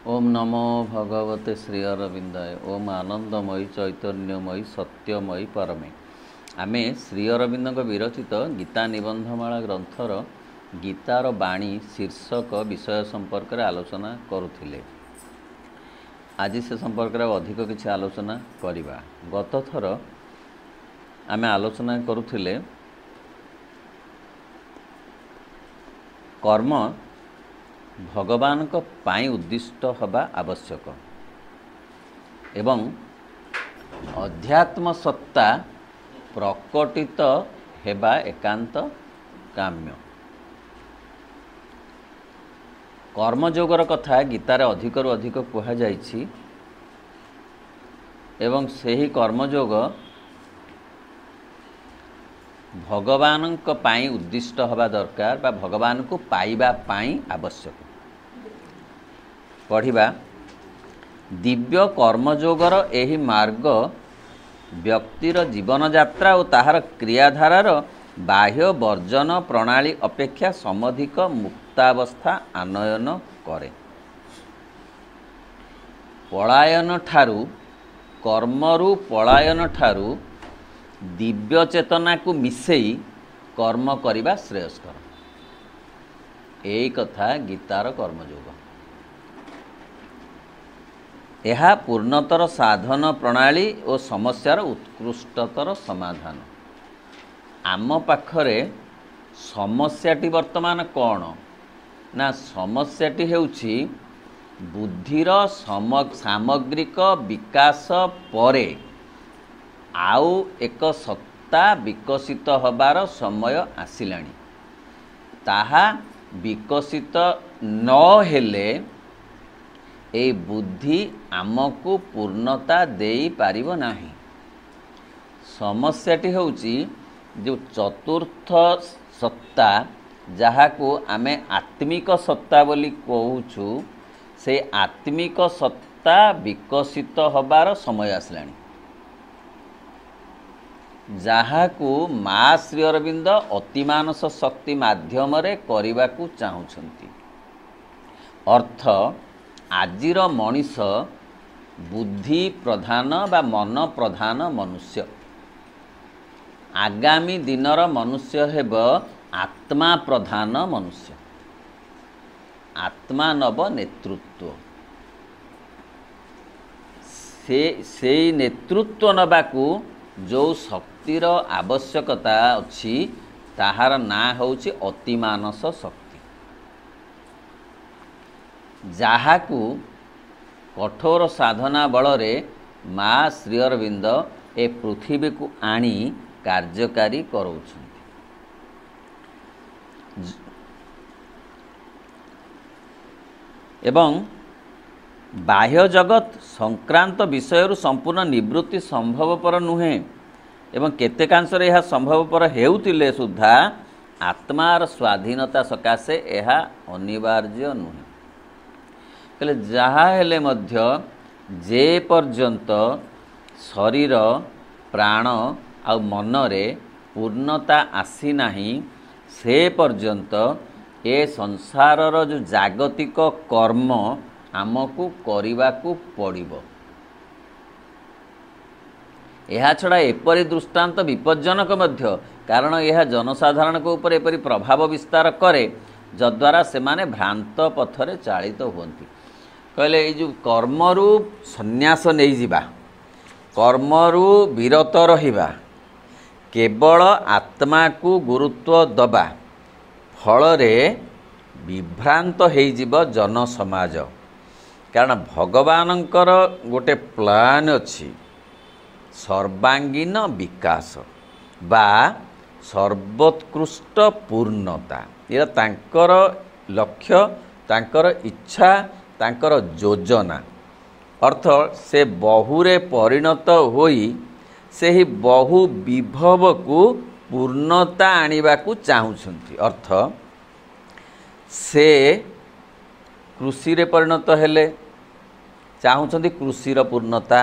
ओम नमो भगवते श्री अरविंदाय। ओम आनंदमयी चैतन्यमयी सत्यमयी परमे। आमे श्री अरविंद विरचित गीता निबंधमाला ग्रंथर गीतार बाणी शीर्षक विषय संपर्क में आलोचना करुथिले। आज से संपर्क में अधिक किसी आलोचना करिबा। गत थर आमे आलोचना करुथिले कर्म भगवान को पाई उद्दिष्ट हवा आवश्यक एवं अध्यात्म सत्ता प्रकटित हेबा एकांत काम्य। कर्मयोगर कथा गीतार अधिकरु अधिक कहा जाइछि एवं सेही कर्मयोग भगवान को पाई उद्दिष्ट हवा दरकार बा भगवान को पाइबा पाई आवश्यक। पढ़िबा दिव्य कर्मयोगर एही मार्ग व्यक्तिर जीवन यात्रा और ताहार क्रियाधारार बाह्य वर्जन प्रणाली अपेक्षा समधिक मुक्तावस्था आनयन करे। पलायन ठारू कर्मरु पलायन ठारू दिव्य चेतना को मिसेई कर्म करिबा श्रेयस्कर। एई कथा गीतार कर्मयोग। यह पूर्णतर साधन प्रणाली और समस्यार उत्कृष्टतर समाधान। आम पाखरे समस्याटी वर्तमान कौन ना समस्याटी हेउछि बुद्धिर सामग्रिक विकास परे आउ एक सत्ता विकसित हबार समय आसिलाणी। ताहा विकसित न हेले ए बुद्धि आमको पूर्णता देई पारिबो नाही। समस्याटी होउची जो चतुर्थ सत्ता जहाको आमे आत्मिक सत्ता बोली कहूछु से आत्मिक सत्ता विकसित हबार समय आसलाणी। जहाको माँ श्री अरविंद अतिमानस शक्ति माध्यम रे करिबाकू चाहुछंती। अर्थ आजिर मनीष बुद्धि प्रधान बा मन प्रधान मनुष्य। आगामी दिनर मनुष्य हेब आत्मा प्रधान मनुष्य। आत्मा नब नेतृत्व। से नेतृत्व नबाकू जो शक्तिर आवश्यकता अछि ताहार ना होउछि अतिमानस शक्ति। जहाकू कठोर साधना बलरे माँ श्री अरविंद ए पृथ्वी को आनी कार्यकारी करौछन्ति। एवं बाह्य जगत संक्रांत विषय संपूर्ण निवृत्ति संभवपर नुहे एवं केतेकांशरे यह संभवपर हेउतिले सुद्धा आत्मार स्वाधीनता सकाशे यह अनिवार्य नुहे। कहले जहा हेले मध्य जे पर्यंत शरीर प्राण आ मनरे पूर्णता आसी नाही से पर्यंत ए संसारर जो जागतिक कर्म आमको करिबाकू पड़िबो। यह छड़ा एपरि दृष्टांत विपज्जनक मध्य कारण यह जनसाधारण को ऊपर एपरि प्रभाव विस्तार करे जद्वारा से माने भ्रांत पथरे चालित होती। कहले ये जो कर्मरु संन्यास नहीं जिबा कर्मरु विरत रहिबा केवल आत्मा को गुरुत्व दबा फलरे विभ्रांत हो जिवो जन समाज। कारण भगवानंकर गोटे प्लान अच्छी सर्वांगीन विकास बा सर्वोत्कृष्ट पूर्णता। ये तांकर लक्ष्य तांकर इच्छा तांकर योजना। अर्थ से बहुरे परिणत होई से ही बहु विभव को पूर्णता आनिबा को चाहुछंती। अर्थ से कृषि रे परिणत हेले चाहुछंती कृषिर पूर्णता।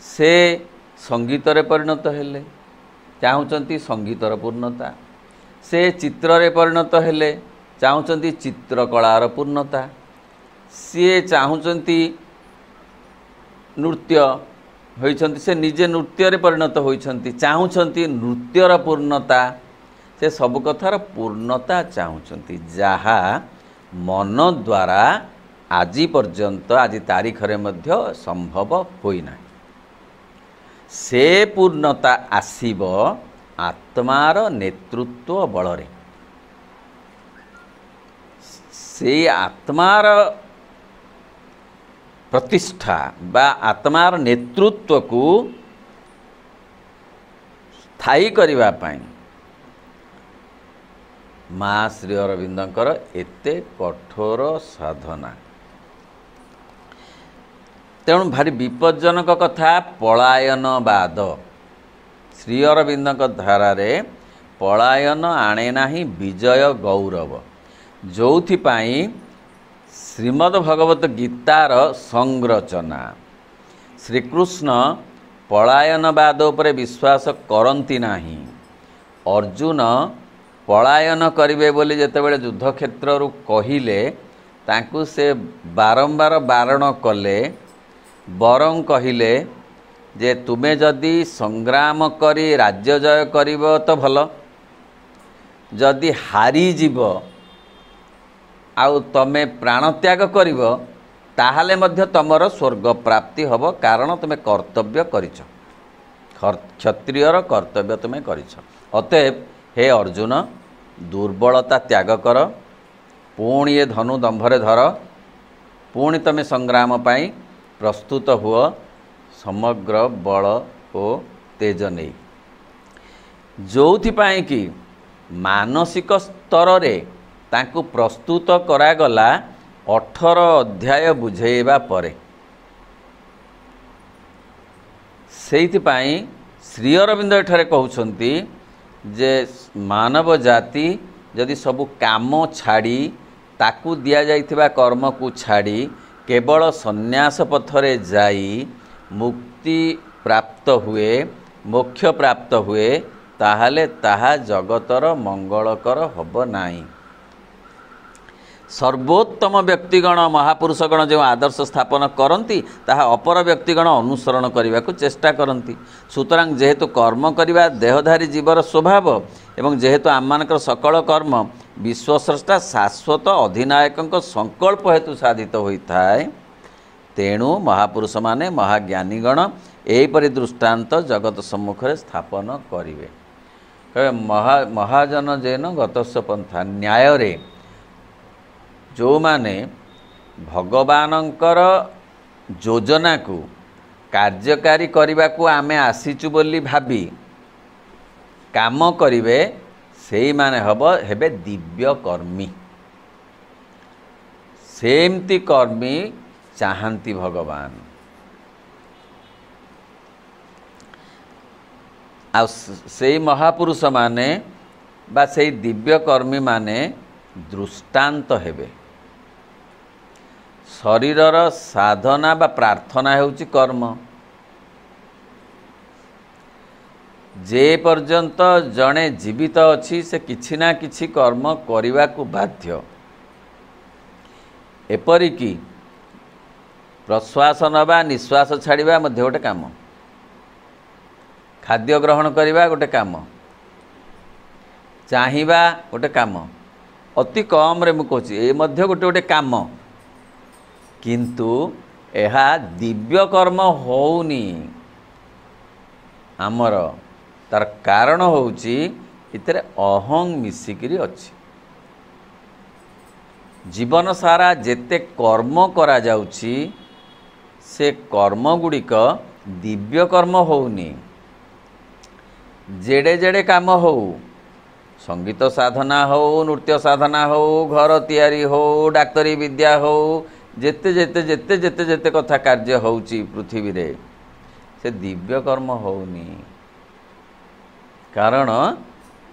से संगीत रे परिणत हेले चाहुछंती संगीतर पूर्णता। से चित्र रे परिणत हेले चाहुछंती चित्रकलार पूर्णता। ସିଏ ଚାହୁଁଛନ୍ତି ନୃତ୍ୟ ହୋଇଛନ୍ତି, ସେ ନିଜେ ନୃତ୍ୟରେ ପରିଣତ ହୋଇଛନ୍ତି, ଚାହୁଁଛନ୍ତି ନୃତ୍ୟର ପୂର୍ଣ୍ଣତା, ସେ ସବୁ କଥାର ପୂର୍ଣ୍ଣତା ଚାହୁଁଛନ୍ତି, ଯାହା ମନ ଦ୍ୱାରା ଆଜି ପର୍ଯ୍ୟନ୍ତ ଆଜି ତାରିଖରେ ମଧ୍ୟ ସମ୍ଭବ ହୋଇନାହିଁ। ସେ ପୂର୍ଣ୍ଣତା ଆସିବ ଆତ୍ମାର ନେତୃତ୍ୱ ବଳରେ। ସେଇ ଆତ୍ମାର ପ୍ରତିଷ୍ଠା ବା ଆତ୍ମାର ନେତୃତ୍ୱକୁ ସ୍ଥାୟୀ କରିବା ପାଇଁ ମା ଶ୍ରୀ ଅରବିନ୍ଦଙ୍କର ଏତେ କଠୋର ସାଧନା। ତେଣୁ ଭାରି ବିପଜ୍ଜନକ କଥା ପଳାୟନବାଦ। ଶ୍ରୀ ଅରବିନ୍ଦଙ୍କ ଧାରାରେ ପଳାୟନ ଆଣେ ନାହିଁ ବିଜୟ ଗୌରବ, ଯେଉଁଥିପାଇଁ ଶ୍ରୀମଦ୍ ଭଗବତ ଗୀତାର ସଂରଚନା। ଶ୍ରୀକୃଷ୍ଣ ପଳାୟନବାଦ ଉପରେ ବିଶ୍ୱାସ କରନ୍ତି ନାହିଁ। ଅର୍ଜୁନ ପଳାୟନ କରିବେ ବୋଲି ଯେତେବେଳେ ଯୁଦ୍ଧକ୍ଷେତ୍ରରୁ କହିଲେ, ତାଙ୍କୁ ସେ ବାରମ୍ବାର ବାରଣ କଲେ, ବରଂ କହିଲେ ଯେ ତୁମେ ଯଦି ସଂଗ୍ରାମ କରି ରାଜ୍ୟ ଜୟ କରିବ ତ ଭଲ, ଯଦି ହାରିଯିବ ଆଉ ତମେ ପ୍ରାଣତ୍ୟାଗ କରିବ ତାହେଲେ ମଧ୍ୟ ତମର ସ୍ୱର୍ଗ ପ୍ରାପ୍ତି ହେବ, କାରଣ ତୁମେ କର୍ତ୍ତବ୍ୟ କରିଛ, କ୍ଷତ୍ରିୟର କର୍ତ୍ତବ୍ୟ ତୁମେ କରିଛ। ଅତଏବ ହେ ଅର୍ଜୁନ, ଦୁର୍ବଳତା ତ୍ୟାଗ କର, ପୁଣି ଏ ଧନୁ ଦମ୍ଭରେ ଧର, ପୁଣି ତୁମେ ସଂଗ୍ରାମ ପାଇଁ ପ୍ରସ୍ତୁତ ହୁଅ ସମଗ୍ର ବଳ ଓ ତେଜ ନେଇ। ଯେଉଁଥିପାଇଁ କି ମାନସିକ ସ୍ତରରେ ତାଙ୍କୁ ପ୍ରସ୍ତୁତ କରାଗଲା 18 ଅଧ୍ୟାୟ ବୁଝେଇବା ପରେ। ସେଇଥିପାଇଁ ଶ୍ରୀ ଅରବିନ୍ଦ ଏଠାରେ କହୁଛନ୍ତି ଯେ ମାନବ ଜାତି ଯଦି ସବୁ କାମ ଛାଡ଼ି, ତାକୁ ଦିଆଯାଇଥିବା କର୍ମକୁ ଛାଡ଼ି କେବଳ ସନ୍ନ୍ୟାସ ପଥରେ ଯାଇ ମୁକ୍ତି ପ୍ରାପ୍ତ ହୁଏ, ମୋକ୍ଷ ପ୍ରାପ୍ତ ହୁଏ, ତାହେଲେ ତାହା ଜଗତର ମଙ୍ଗଳକର ହେବ ନାହିଁ। ସର୍ବୋତ୍ତମ ବ୍ୟକ୍ତିଗଣ ମହାପୁରୁଷଗଣ ଯେଉଁ ଆଦର୍ଶ ସ୍ଥାପନ କରନ୍ତି, ତାହା ଅପର ବ୍ୟକ୍ତିଗଣ ଅନୁସରଣ କରିବାକୁ ଚେଷ୍ଟା କରନ୍ତି। ସୁତରାଂ ଯେହେତୁ କର୍ମ କରିବା ଦେହଧାରୀ ଜୀବର ସ୍ୱଭାବ ଏବଂ ଯେହେତୁ ଆମମାନଙ୍କର ସକଳ କର୍ମ ବିଶ୍ୱସ୍ରଷ୍ଟା ଶାଶ୍ୱତ ଅଧିନାୟକଙ୍କ ସଂକଳ୍ପ ହେତୁ ସାଧିତ ହୋଇଥାଏ, ତେଣୁ ମହାପୁରୁଷମାନେ ମହାଜ୍ଞାନୀଗଣ ଏହିପରି ଦୃଷ୍ଟାନ୍ତ ଜଗତ ସମ୍ମୁଖରେ ସ୍ଥାପନ କରିବେ। ମହାଜନ ଜେନ ଗତସ୍ୟ ପନ୍ଥା, ନ୍ୟାୟରେ ଯେଉଁମାନେ ଭଗବାନଙ୍କର ଯୋଜନାକୁ କାର୍ଯ୍ୟକାରୀ କରିବାକୁ ଆମେ ଆସିଛୁ ବୋଲି ଭାବି କାମ କରିବେ, ସେଇମାନେ ହେବେ ଦିବ୍ୟ କର୍ମୀ। ସେମିତି କର୍ମୀ ଚାହାନ୍ତି ଭଗବାନ। ଆଉ ସେଇ ମହାପୁରୁଷମାନେ ବା ସେଇ ଦିବ୍ୟ କର୍ମୀମାନେ ଦୃଷ୍ଟାନ୍ତ ହେବେ। ଶରୀରର ସାଧନା ବା ପ୍ରାର୍ଥନା ହେଉଛି କର୍ମ। ଯେ ପର୍ଯ୍ୟନ୍ତ ଜଣେ ଜୀବିତ ଅଛି ସେ କିଛି ନା କିଛି କର୍ମ କରିବାକୁ ବାଧ୍ୟ। ଏପରିକି ପ୍ରଶ୍ୱାସ ନେବା, ନିଶ୍ୱାସ ଛାଡ଼ିବା ମଧ୍ୟ ଗୋଟେ କାମ, ଖାଦ୍ୟ ଗ୍ରହଣ କରିବା ଗୋଟେ କାମ, ଚାହିଁବା ଗୋଟେ କାମ। ଅତି କମ୍ରେ ମୁଁ କହୁଛି ଏ ମଧ୍ୟ ଗୋଟେ ଗୋଟେ କାମ, କିନ୍ତୁ ଏହା ଦିବ୍ୟ କର୍ମ ହେଉନି ଆମର। ତାର କାରଣ ହେଉଛି ଏଥିରେ ଅହଂ ମିଶିକିରି ଅଛି। ଜୀବନ ସାରା ଯେତେ କର୍ମ କରାଯାଉଛି ସେ କର୍ମ ଗୁଡ଼ିକ ଦିବ୍ୟ କର୍ମ ହେଉନି। ଯେଡ଼େ ଯେଡ଼େ କାମ ହେଉ, ସଙ୍ଗୀତ ସାଧନା ହେଉ, ନୃତ୍ୟ ସାଧନା ହେଉ, ଘର ତିଆରି ହେଉ, ଡାକ୍ତରୀ ବିଦ୍ୟା ହେଉ, ଯେତେ ଯେତେ ଯେତେ ଯେତେ ଯେତେ କଥା କାର୍ଯ୍ୟ ହେଉଛି ପୃଥିବୀରେ, ସେ ଦିବ୍ୟ କର୍ମ ହେଉନି। କାରଣ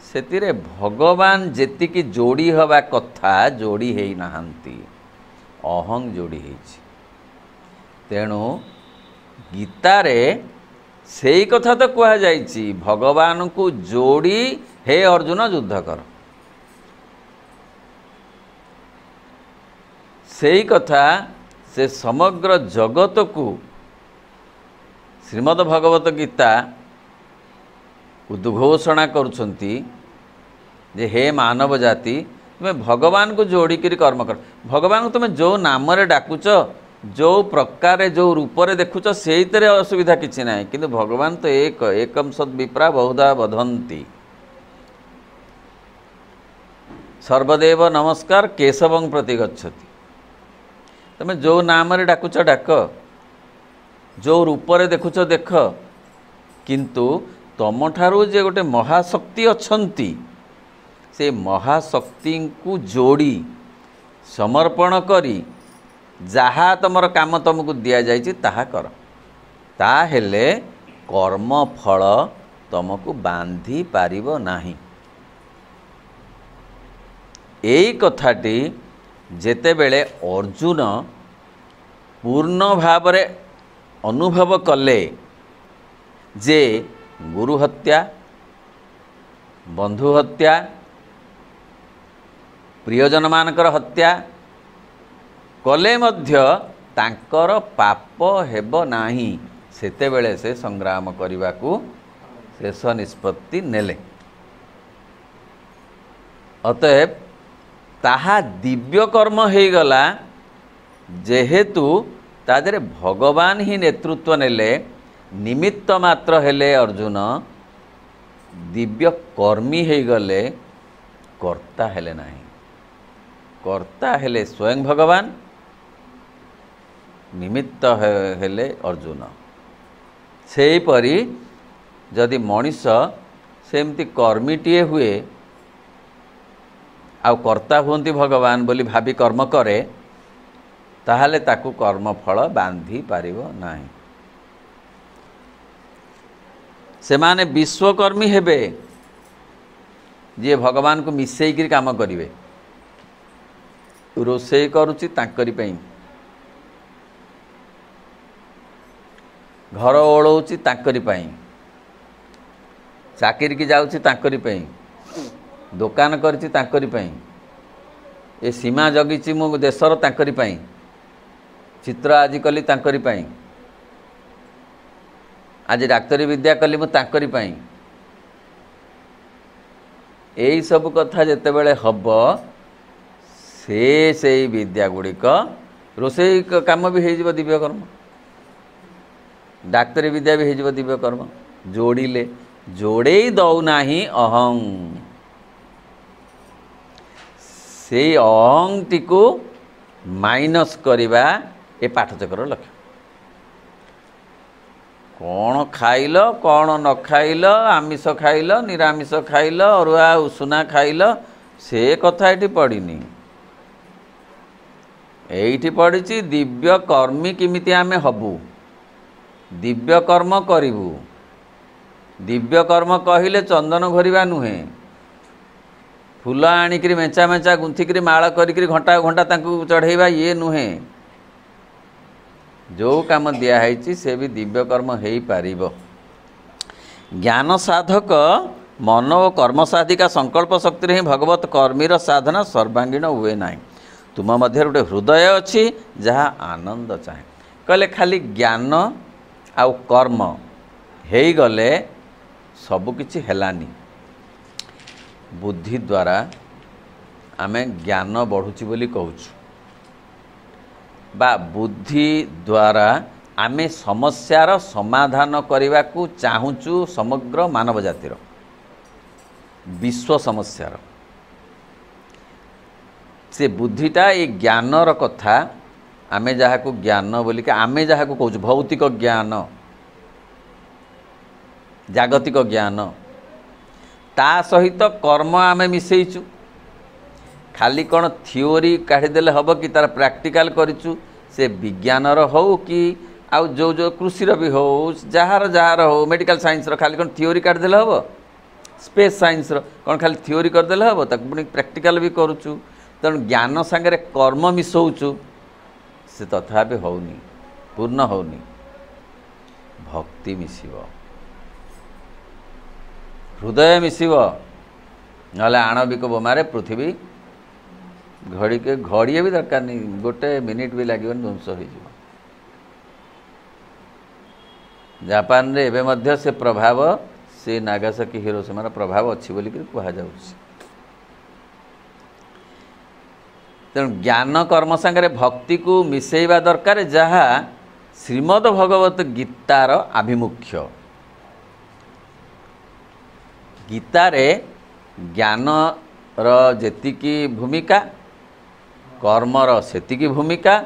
ସେଥିରେ ଭଗବାନ ଯେତିକି ଯୋଡ଼ି ହେବା କଥା ଯୋଡ଼ି ହେଇନାହାନ୍ତି, ଅହଂ ଯୋଡ଼ି ହେଇଛି। ତେଣୁ ଗୀତାରେ ସେଇ କଥା ତ କୁହାଯାଇଛି, ଭଗବାନଙ୍କୁ ଯୋଡ଼ି ହେ ଅର୍ଜୁନ ଯୁଦ୍ଧ କର। सेई कथा से समग्र जगत को श्रीमद् भगवत गीता उद्घोषणा करुछंती जे हे मानव जाति तुम्हें भगवान को जोड़िक कर्म कर। भगवान को तुम्हें जो नाम डाकुच जो प्रकार जो रूप देखुच से असुविधा किसी ना कि भगवान तो एकम सद विप्रा बहुधा बधंती सर्वदेव नमस्कार केशवं प्रति गच्छति। तुम्हें जो नाम डाकुच डाक जो रूप देखुच देख किंतु तुम ठारू जे गोटे महाशक्ति अच्छंती से महाशक्ति को जोड़ी समर्पण करी जहाँ तुमर काम तुमको दि जाइए ताहा कर ताहेले कर्म फल तुमको बांधी पारिबो नाही। एई कथाटी जेतेबेले अर्जुन पूर्ण भावरे अनुभव कले जे गुरु हत्या बंधु हत्या प्रियजन मानकर हत्या कले मध्य तांकर पाप हेब नाही सेतेबेले से संग्राम करने को शेष निष्पत्ति नेले। अतएव ताहा दिव्य कर्म हो गला जेहेतु तादेरे भगवान ही नेतृत्व नेले निमित्त मात्र हेले अर्जुन दिव्य कर्मी हो गले कर्ता हेले नाही। कर्ता हेले स्वयं भगवान निमित्त हेले अर्जुन। सेहीपरि जदि मनीष सेमती कर्मीटीए हुए आउ कर्ता हुंती भगवान बोली भावी कर्म करे ताहले ताकू कर्मफल बांधी पारिबो नाही। सेमाने विश्वकर्मी हेबे जे भगवान को मिसेइकिरी काम करिवे। रोषेई करुची तांकरी पई घर ओळौची तांकरी पई चाकरी की जाउची तांकरी पई दुकान करची तांकरी पई ए सीमा जगीची मो देशर तांकरी पई चित्र आज कली तांकरी पई आज डाक्तरी विद्या कली मु तांकरी पई। एई सब कथा जेतेबेले हब से विद्या गुड़िक रोषेई काम भी हो दिव्य कर्म डाक्तरी विद्या भी हो दिव्य कर्म जोड़िले जोड़े दौना ही अहं से अहं टी को माइनस करवा ए पाठचक्र लक्ष्य। कौन खाइल कौन न खाइल आमिष खाइल निरामिष खाइल अरुआ उषुना खाइल से कथा ये पड़नी एठी पड़ी दिव्य कर्मी किमिति आमे हबु दिव्य कर्म करिबु। दिव्य कर्म कहिले चंदन घोरिबा नुहे फूल आनिकरी मेचा मेचा गुंथिकरी माळ करिकरी घंटा घंटा तांकु चढ़ेबा ये नुहे। जो काम दिया है से भी दिव्य कर्म हो पारिबो। ज्ञान साधक मन और कर्म साधिका संकल्प शक्ति ही भगवत कर्मीर साधना सर्वांगीण हुए ना। तुम मध्य गोटे हृदय अच्छी जहाँ आनंद चाहे कहले खाली ज्ञान आउ कर्म हो गले सबकिछि हेलानी। बुद्धि द्वारा आमे ज्ञान बढ़ुची बोली कहूछु बा बुद्धि द्वारा आमे समस्यार समाधान करने को चाहूचु समग्र मानव जातिर विश्व समस्यार से बुद्धिटा ये ज्ञानर कथा आमे जहाँ को ज्ञान बोली कि आमे जहाँ को कहूँ भौतिक ज्ञान जागतिक ज्ञान ता सहित कर्म आमे मिसेइचु। खाली कौन थियोरी काढ़ीदेले हम कि तार प्रैक्टिकल करिचु से विज्ञानर हो कि आउ जो जो कृषिर भी हो जार जार हो मेडिकल साइंस खाली कौन थियोरी काढ़ीदेले हम स्पेस साइंस कौन खाली थियोरी करदेले हम ताक पुणी प्रैक्टिकल भी करुचु तेणु ज्ञान सांगे कर्म मिसौचु से तथापि होनी पूर्ण होनी। भक्ति मिसिब हृदय मिसिब नले आणविक बोमारे पृथ्वी घड़ी के घड़िए भी दरकार नहीं, गोटे मिनिट भी लगे ध्वंस हो। जापान रे एबे मध्य से प्रभाव से नागासाकी हिरोशिमार प्रभाव अच्छी बोली कह जाउछि। तेणु ज्ञान कर्म सांगे भक्ति को मिसेଇବା दरकार, जहा श्रीमद् भगवत गीतार आभिमुख्य। गीतारे ज्ञान जेतिकी भूमिका, कर्मर सेतिकी भूमिका,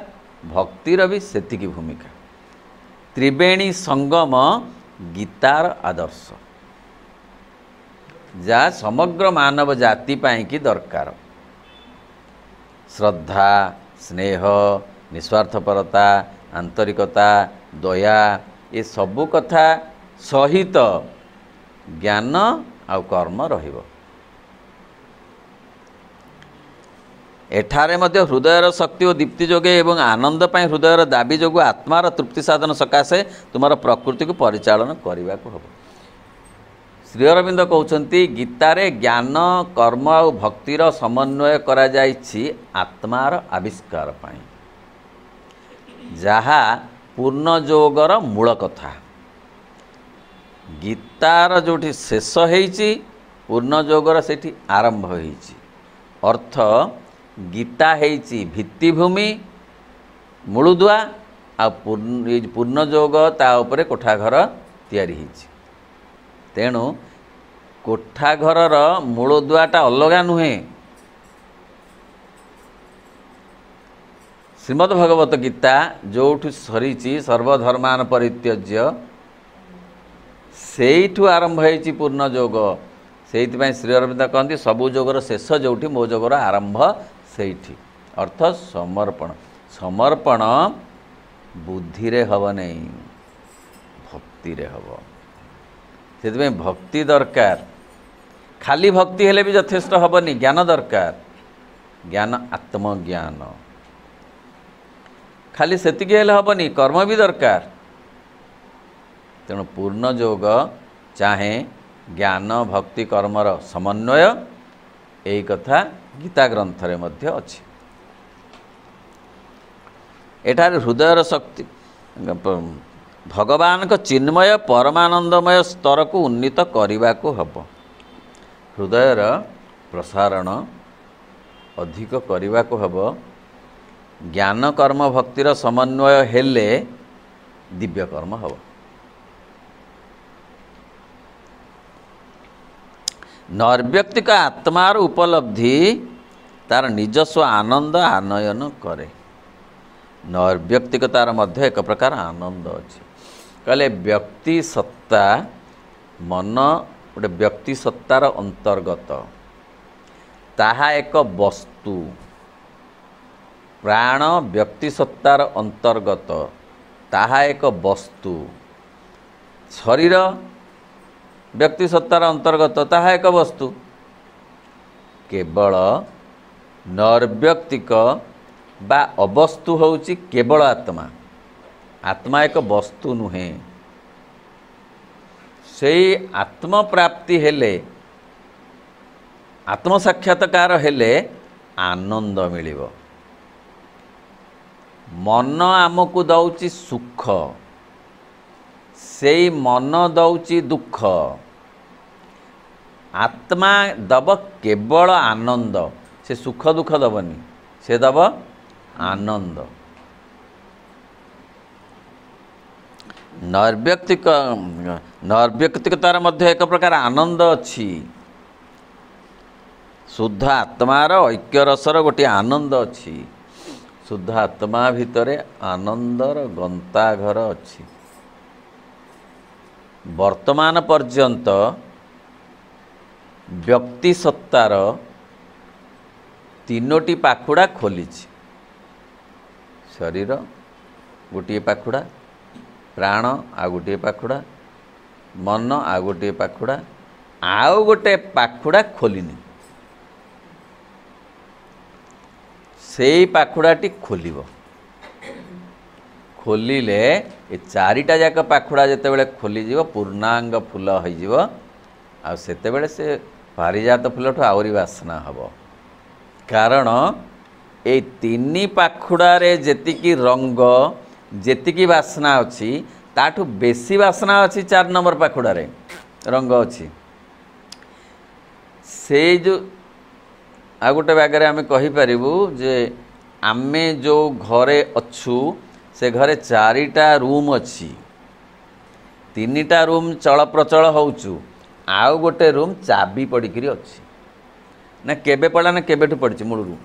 भक्तिर भी सेतिकी भूमिका। त्रिवेणी संगम गीतार आदर्श, जहाँ समग्र मानव जाति पाई की दरकार। श्रद्धा, स्नेह, निस्वार्थपरता, आंतरिकता, दया, ये सबू कथा सहित ज्ञान आउ कर्म रहिबो। एठारे मध्य हृदयर शक्ति और दीप्ति जोगे एवं आनंद पाई हृदयर दाबी जोगु आत्मार तृप्ति साधन सकाशे तुमार प्रकृति को परिचालन करने को हम। श्री अरविंद कहते गीतारे ज्ञान कर्म और भक्तिर समन्वय करा जाइछि आत्मार आविष्कार पाई, जहा पूर्ण जोगर मूल कथा। गीतार जोठी शेष होइछि पूर्ण जोगर सेठी आरंभ होइछि। अर्थ गीता हेइछि भित्तिभूमि मूलदुआ आ पूर्ण जोग ता उपरे कोठाघर तैयारी होइछि। तेणु कोठाघरर मूलदुआटा अलगा नुहे। श्रीमद् भगवत गीता जोठु सरीछि सर्वधर्मान परित्यज्य सेठु आरंभ होइछि पूर्ण जोग। सेइथिपाई श्री अरविंद कहते सबु जोगर शेष जोठी मो जोगर आरंभ सेठी। अर्थ समर्पण। समर्पण बुद्धि रे हब नहीं, भक्ति रे हब। से भक्ति दरकार। खाली भक्ति हेले भी यथेष्ट हबनी, ज्ञान दरकार। ज्ञान आत्मज्ञान खाली सेतिकी हेले हबनी, कर्म भी दरकार। तेणु पूर्ण जोग चाहे ज्ञान भक्ति कर्मर समन्वय, यही कथा गीता ग्रंथ रे मध्य अछि। एठारे हृदयर शक्ति भगवान को चिन्मय परमानंदमय स्तर को उन्नीत करने को हब। हृदयर प्रसारण अधिक करने को हब। ज्ञान कर्म भक्तिर समन्वय हेले दिव्य कर्म हब। नैर्व्यक्तिक आत्मार उपलब्धि तार निजस्व आनंद आनयन करे। नैर्व्यक्तिकतार मध्य एक प्रकार आनंद अच्छे। कहले व्यक्ति सत्ता मन गोटे व्यक्ति सत्तार अंतर्गत, ताहा एक वस्तु। प्राण व्यक्ति सत्तार अंतर्गत, ताहा एक वस्तु। शरीर व्यक्ति सत्तार अंतर्गत, ताहा एक वस्तु। केवल नैर्व्यक्तिक बा अवस्तु होउची केवल आत्मा। आत्मा एक वस्तु नुहे। से आत्म प्राप्ति हेले, आत्म साक्षात्कार हेले आनंद मिलिबो। मन आमको दौची सुख, से मन दौची दुख। आत्मा दब केवल आनंद, से सुख दुख दबनी, से दब आनंद। नैर्व्यक्तिकतार मध्य एक प्रकार आनंद अच्छी। शुद्ध आत्मार ऐक्य रसर गोटे आनंद अच्छी। शुद्ध आत्मा भितरे आनंदर गंताघर अच्छी। वर्तमान पर्यंत व्यक्ति सत्तार तीनोटी पाखुड़ा खोली। शरीर गोटे पाखुड़ा, प्राण आ गोटे पाखुड़ा, मन आ गोटे पाखुड़ा, आउ गोटे पाखुड़ा खोलिनी। सेई पाखुड़ाटी खोलिबो। खोलिले ए चारिटा जाक पाखुड़ा जेतेबेले खोलीजिवो पूर्णांग फूल होइजिवो। आ सेतेबेले से पारिजात फूलठू आउरी बासना हबो। कारण ए तीन पाखुड़ारे जेतिकी रंग जेतिकी बासना अच्छी ताठू बेसी बासना अच्छी 4 नंबर पाखुड़ारे रंग अच्छी से जो आ गोटे बागरे आम कहीपर जे आमे जो घरे अच्छू से घरे 4टा रूम अच्छी 3टा रूम चल प्रचल होचु आउ गोटे रूम चाबी पड़िकी अच्छी ना केबे पड़ा ना केबेठू पड़ी मूलरू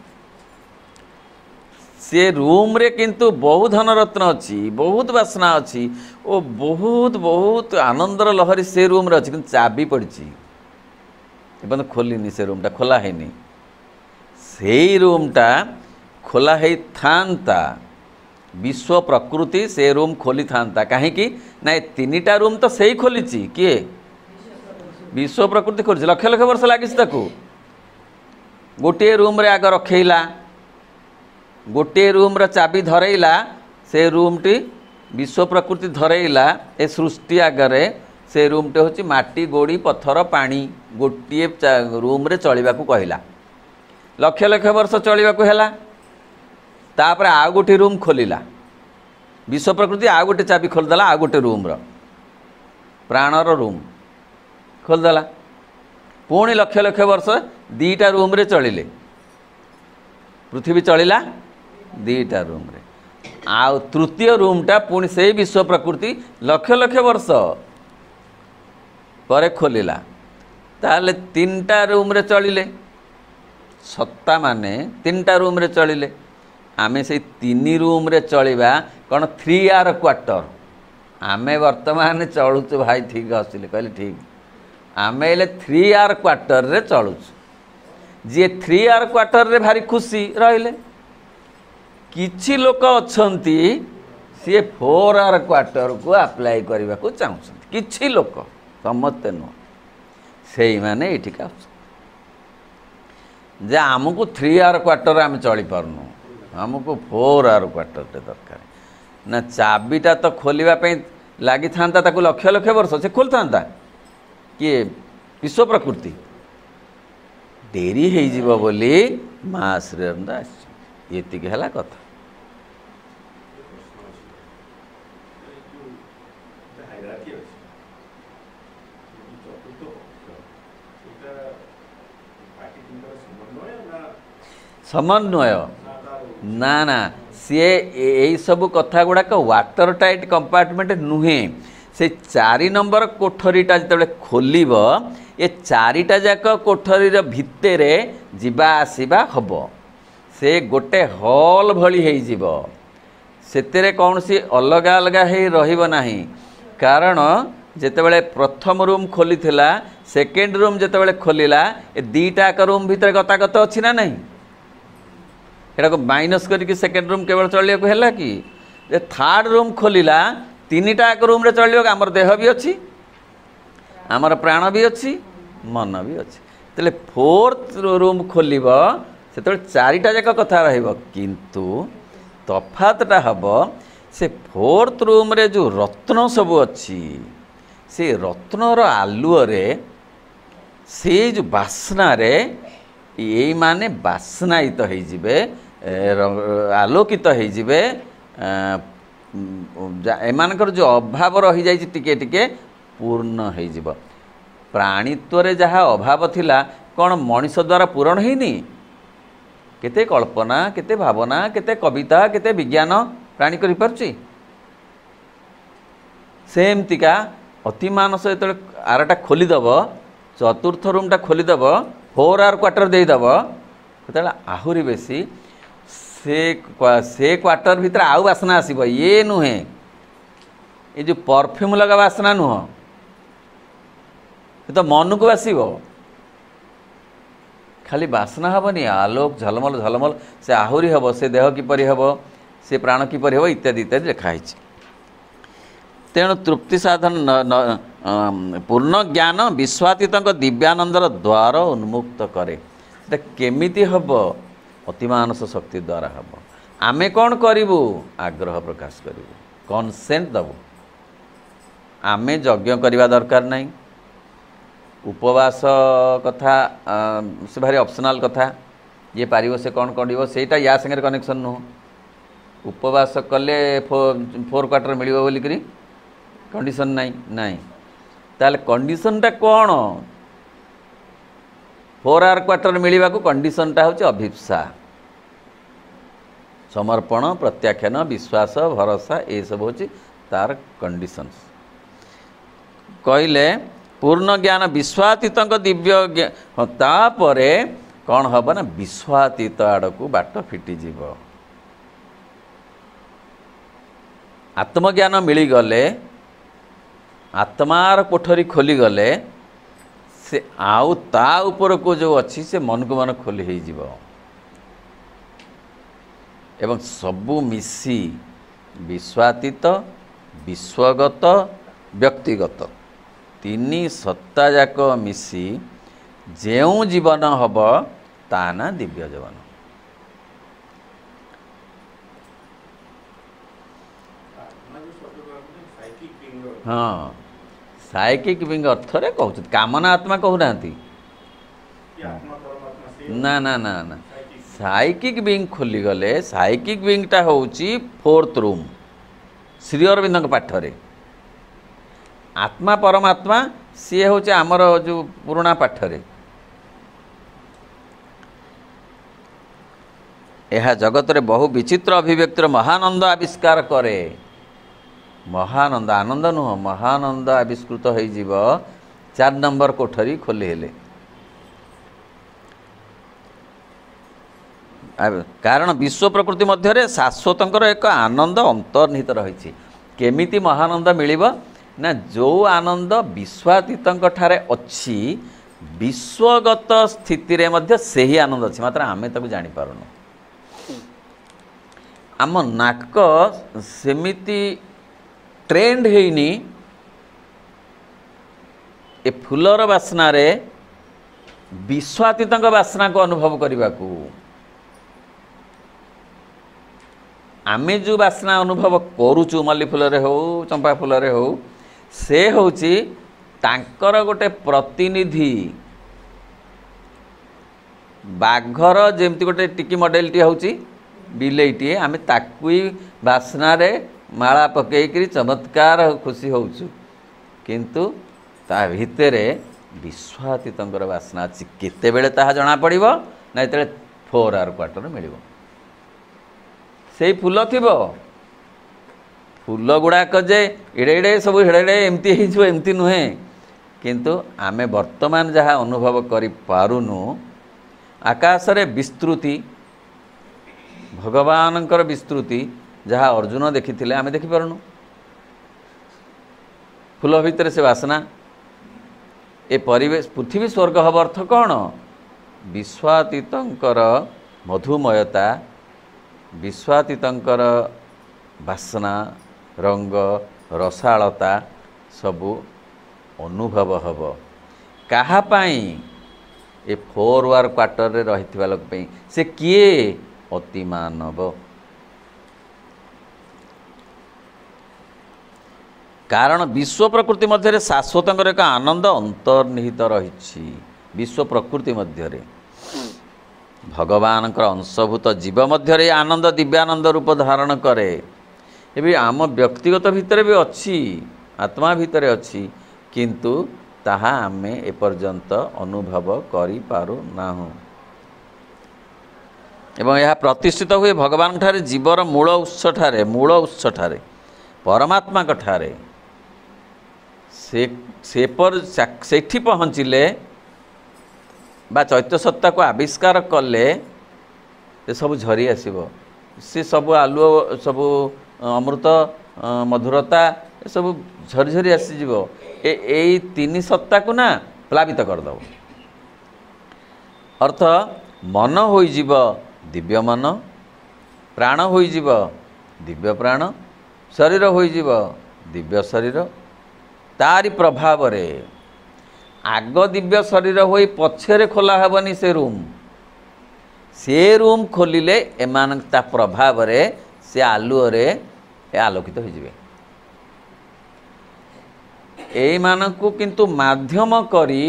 से रूम रे किंतु बहुत धनरत्न अच्छी बहुत बासना अच्छी ओ बहुत बहुत आनंदर लहरी से रूम रे अच्छी किंतु चाबी पड़ी एवं खोलनी से रूमटा खोला है से रूमटा खोला है था विश्व प्रकृति से रूम खोली था कहीं ना 3टा रूम तो सही खोली किए विश्व प्रकृति खोली लक्ष लक्ष वर्ष लगी गोटे रूम रे आग रखेला गोटे रूम रा चाबी धरेला से रूम टी विश्व प्रकृति धरेला ए सृष्टि आगरे से रूम टे होची माटी गोड़ी पत्थर पानी गोटे रूम रे चलिबा को कहला लक्ष लक्ष वर्ष चलिबा को हैला तापर आ गोटे रूम खोलिला विश्व प्रकृति आ गोटे चाबी खोलदेला आ गोटे रूम रो प्राणर रूम खोलदेला पुणी लक्ष लक्ष वर्ष 2टा रूम रे चलिले पृथ्वी चलिला 2टा रूम रे आ तृतीय रूमटा पुणी से विश्व प्रकृति लक्ष लक्ष वर्ष पर खोलिला ताले 3टा रूम रे चलिले सत्ता माने 3टा रूम रे चलिले आमे से 3 रूम रे चलिबा कौन 3R क्वार्टर आमे वर्तमान चलुचु भाई ठीक हसिले कहले ठीक आमे 3R क्वार्टर रे चलुचु जे 3R क्वार्टर रे भारी खुशी रहिले किछि लोक अछंती सी 4R क्वार्टर को अप्लाई करबा को चाहछंती किछि लोक समस्त न सेई माने एठिका जे आमको 3R क्वार्टर आम चली पारनु आमको 4R क्वार्टर टे दरकार ना चाबीटा तो खोलिबा पे लागि थांता ताको लक्ष लक्ष वर्ष से खोल थांता किए विश्व प्रकृति डेरी हो जीव बोली माँ श्रीरंद आती है कथा समन्वय ना ना सी यही सब कथा गुड़ाक वाटर टाइट कंपार्टमेंट नुहे से 4 नंबर कोठरीटा जो खोल ये 4टा जाक कोठरीर भितर जीवा आसवा हम से गोटे हॉल भली से कौन सी अलग अलग हो नहीं कारण जितेबाला प्रथम रूम खोली सेकेंड रूम जितेबाला खोलिला ए 2टा रूम भितर गतागत अच्छी ना नहीं एटा को माइनस करके सेकेंड रूम केवल चलिया को हैला कि जे थर्ड रूम खोलिला 3टा रूम रे चलियो हमर देह भी अच्छी हमर प्राण भी अच्छी मन भी अच्छी तले 4th रूम खोलिब से 4टा जाक कथा रहइब किंतु तफातटा हब से 4th रूम रे जो रत्न सब अच्छी से रत्नर आलुओ रे से जो बासना रे ये माने बासनायित हो जिवे आलोकित हो जिवे एमानकर जो अभाव रही जाय टिके टिके पूर्ण हो जिवो प्राणित्व रे जहाँ अभाव थिला कौन मनीष द्वारा पूरण हैनी केते कल्पना केते भावना केते कविता केते विज्ञान प्राणी करि परछि सेमतिका अति मानस जो आरटा खोलीदेव चतुर्थ रूमटा खोलीदेव 4R क्वार्टर देदेव से आहरी बेसी से क्वार्टर भितर आउ बासना आसब ये नुहे ये जो परफ्यूम लगा बासना नुह ये तो मन को आसब खाली बासना हेनी आलोक झलमल झलमल से आहरी हम से देह किपरि हम से प्राण किपरि हम इत्यादि इत्यादि लिखाई तेणु तृप्ति साधन पूर्ण ज्ञान विश्वातीत दिव्यानंदर द्वार उन्मुक्त करे केमिति हब अतिमानस शक्ति द्वारा हम आमे कौन करूँ आग्रह प्रकाश करूँ कनसेंट दबू आमे यज्ञ करवा दरकार नहीं उपवास कथा से भारी ऑप्शनल कथा ये पारिब से कौन कर सेटा या संगे कनेक्शन नुह उपवास कले 4 क्वार्टर मिलिबो बोली करी कंडीशन नहीं नहीं ताले कंडीशनटा कौन 4 आवर क्वार्टर मिलवा को कंडीशनटा हूँ अभिप्सा समर्पण प्रत्याख्यान विश्वास भरोसा ये सब हूँ तार कंडीशंस कहले पूर्ण ज्ञान विश्वातीत दिव्य तापरे कौन हम ना विश्वातीत आड़ को बाट फिटिज आत्मज्ञान मिलीगले आत्मार कोठरी खोलीगले से आउ ता ऊपर को जो अच्छी से मन को मन खोली हो जीव एवं सबू मिसी विश्वातीत विश्वगत व्यक्तिगत तीन सत्ता जाक मिसी जेउ जीवन हब ता ना दिव्य जीवन हाँ साइकिक विंग अर्थ रे कहते कामना आत्मा कहूना ना ना ना ना साइकिक विंग खोली गले साइकिक विंगटा हूँ 4th रूम श्री अरविंद पाठरे आत्मा परमात्मा सी हूँ आमर जो पुराणा पाठरे यह जगत रे बहु विचित्र अभिव्यक्तिर महानंद आविष्कार करे महानंद आनंद नुह महानंद आविष्कृत हो 4 नंबर कोठरी खोली हेले कारण विश्व प्रकृति मध्य शाश्वत एक आनंद अंतर्निहित रही केमिति महानंद मिलिबो ना जो आनंद विश्वातीत ठारे अच्छी विश्वगत स्थिति रे मध्य सही आनंद अच्छी मात्र आमे ताकू जानी पारुनु आम नाक सेमिति ट्रेंड हेनी ए फूलर बासना रे विश्वातीत बासना को अनुभव करने को आमे जो बासना अनुभव करुचु मल्ली फूल रे हो चंपा फूल रे हो से होची तांकर गोटे प्रतिनिधि बाघर जेमती गोटे टिकी मॉडलटी होची बिलेईटी आमे ताकू बासना रे माला पकईकरी चमत्कार खुशी होचु किंतु ता भितरे विश्वातीत बासना अच्छी केते बेले ताहा जना पड़िबो ना एते 4 आवर क्वार्टर मिलिबो से फूल थी फूल गुड़ाक जे इड़े इड़े सब हेड़े एमती एमती नुहे किंतु आमे वर्तमान जहाँ अनुभव करि पारुनु आकाश रे विस्तृति भगवानंकर विस्तृति जहाँ अर्जुन देखी आमे देखि पारुनु फूल भितर से वासना ए परिवेश पृथ्वी स्वर्ग हब अर्थ कौन विश्वातीतर मधुमयता विश्वातीतर बासना रंग रसालता सबू अनुभव हब कहा पाई ए 4 आवर क्वार्टर रे रहिथिबा लोक पई से किए अति मानव कारण विश्व प्रकृति मध्य शाश्वत एक आनंद अंतर्निहित रही विश्व प्रकृति मध्य भगवान अंशभूत जीव मध्य आनंद दिव्यानंद रूप धारण करे ये आम व्यक्तिगत भितर भी अच्छी आत्मा भितर अच्छी किंतु ताहा आमे एपर्यंत अनुभव करि पारु नाहु एवं यह प्रतिष्ठित हुए भगवान ठारे जीवर मूल उत्स ठारे परमात्मा ठारे सेठी पहुँचिले बा चैत्य सत्ता को आविष्कार कले सब झरी आसब सी सब आलुओ सब अमृत मधुरता सब झरी झरी आसीज ए 3 सत्ता को ना प्लावित करदब अर्थ मन होइजिब दिव्य मन प्राण होइजिब दिव्य प्राण शरीर होइजिब दिव्य शरीर तारी प्रभाव रे आग दिव्य शरीर होई पछरे खोला हेबनी से रूम खोलिले एमान ता प्रभाव रे से आलुओ रे आलोकित हो जिवे एई मानकु किंतु माध्यम करी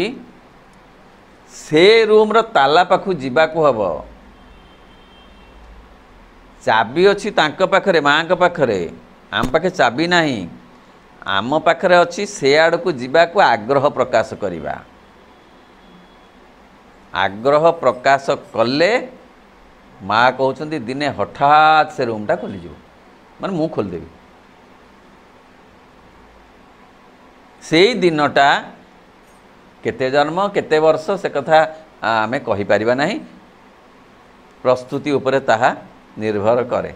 से रूम रो ताला पाखु जीवा को हबो चाबी अच्छी तांक पाखरे माँ पाखरे आम पाखे चाबी नहीं आम पाखरे अच्छी से आड़ को जीवा को आग्रह प्रकाश करिबा आग्रह प्रकाश कले माँ कहते दिने हठात से रूमटा खोलीज माने मु खोलदेवी से दिनटा केते जन्म केते वर्ष से कथा आमे कहि परिबा नहीं प्रस्तुति उपरे ताहा निर्भर करे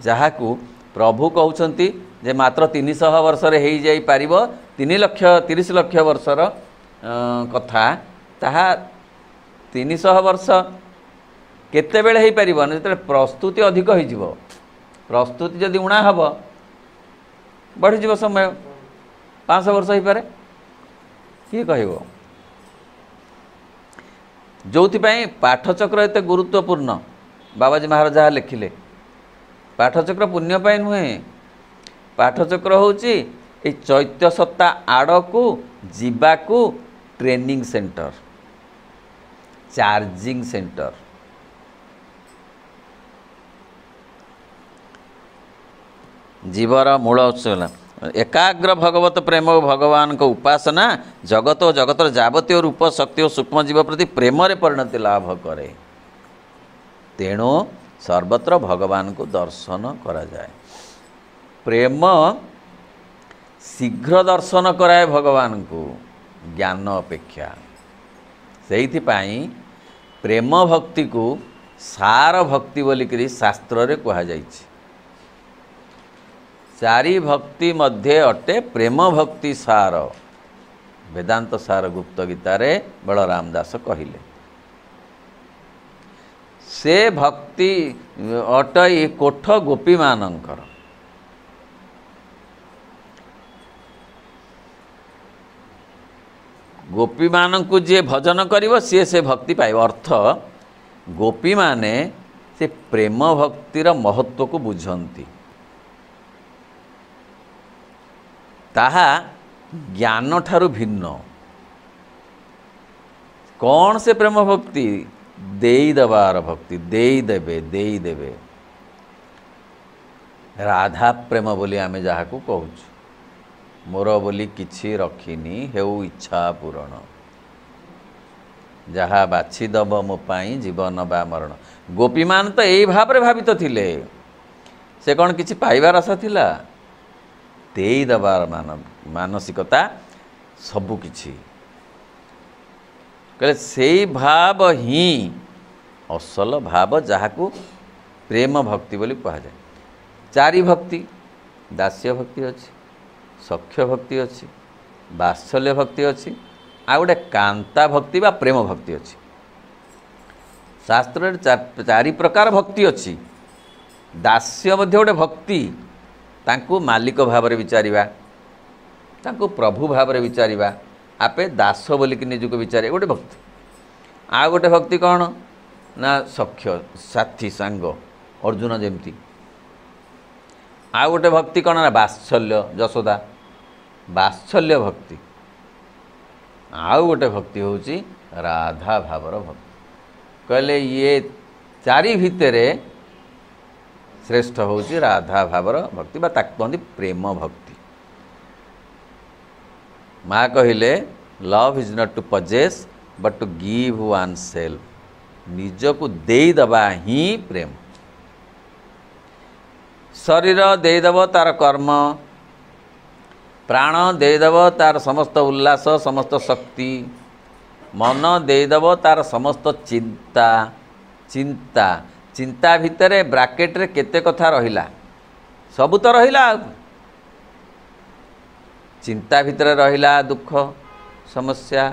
जहाकू प्रभु कहउछंती जे मात्र 300 वर्ष रे हेई जाई पारिबो 3,30,00,000 वर्षर कथा ताहा 300 वर्ष केते बेले हेई पारिबो न जते प्रस्तुति अधिक होई जिवो प्रस्तुति जदि उणा हबो बढ़ी जिवो समय 500 वर्ष होई पारे किए कहबो जोथिपाई पाठचक्र एते गुरुत्वपूर्ण बाबाजी महाराज जहाँ लिखिले पाठचक्र पुण्यपाई नुहे पाठचक्र होची ए चैत्य सत्ता आड़कू जीवाकू ट्रेनिंग सेंटर चार्जिंग सेंटर जीवर मूल उत्सला एकाग्र भगवत प्रेम और भगवान को उपासना जगत और जगतर जावतीय रूप शक्ति और सूक्ष्म जीव प्रति प्रेम रे परिणति लाभ करे तेणु सर्वत्र भगवान को दर्शन करा जाए प्रेम शीघ्र दर्शन कराए भगवान को ज्ञान अपेक्षा से प्रेम भक्ति को सार भक्ति बोलिकी शास्त्र रे कहा जाइछि चारि भक्ति मध्य अटे प्रेम भक्ति सार वेदांत सार गुप्त गीतारे बलराम दास कहिले से भक्ति अटई कोठ गोपी मानकर गोपी मानक जी भजन करिवो से भक्ति पाइब अर्थ गोपी माने से प्रेम भक्तिर महत्व को बुझंती ताहा ज्ञान ठारू भिन्न कौन से प्रेम भक्ति देई दबार भक्ति देई देवे राधा प्रेम बोली आमे जहाँ को कहूँ मोर बोली किछि रखिनी हेउ इच्छा पूरण जहाँ बाछि दब मो पाई जीवन बा मरण गोपीमान तो यही भाव रे भावित थिले से कौन किछि पाइबार आशा थिला देई दबार मानसिकता सबु किछि कहले से भाव ही असल भाव जहाँ को प्रेम भक्ति बोली कहा जाए चारि भक्ति दास्य भक्ति अच्छी सख्य भक्ति अच्छी वात्सल्य भक्ति अच्छी आ गोटे कांता भक्ति बा प्रेम भक्ति अच्छी शास्त्र चारि प्रकार भक्ति अच्छी दास्य मध्य गोटे भक्ति तांकु मालिक भाव रे विचारिबा तांकु प्रभु भाव रे विचारिबा आपे दास बोलिकी निजुक विचारे गोटे भक्ति आ गोटे भक्ति कौन ना सख्य साथी सांग अर्जुन जेमती आ गोटे भक्ति कौन ना वात्सल्य यशोदा वात्सल्य भक्ति आउ गोटे भक्ति होची राधा भावर भक्ति कहले ये चारि भितरे श्रेष्ठ होची राधा भावर भक्ति बा ताक कहंदी प्रेम भक्ति माँ कहिले love is not to possess but to give oneself निज को देई दबा ही प्रेम शरीर देदब तार कर्म प्राण देदब तार समस्त उल्लास समस्त शक्ति मन देदब तार समस्त चिंता चिंता चिंता भितरे ब्राकेट रे केते कथा रहिला सबु तो रहिला चिंता भितरे रहिला दुख समस्या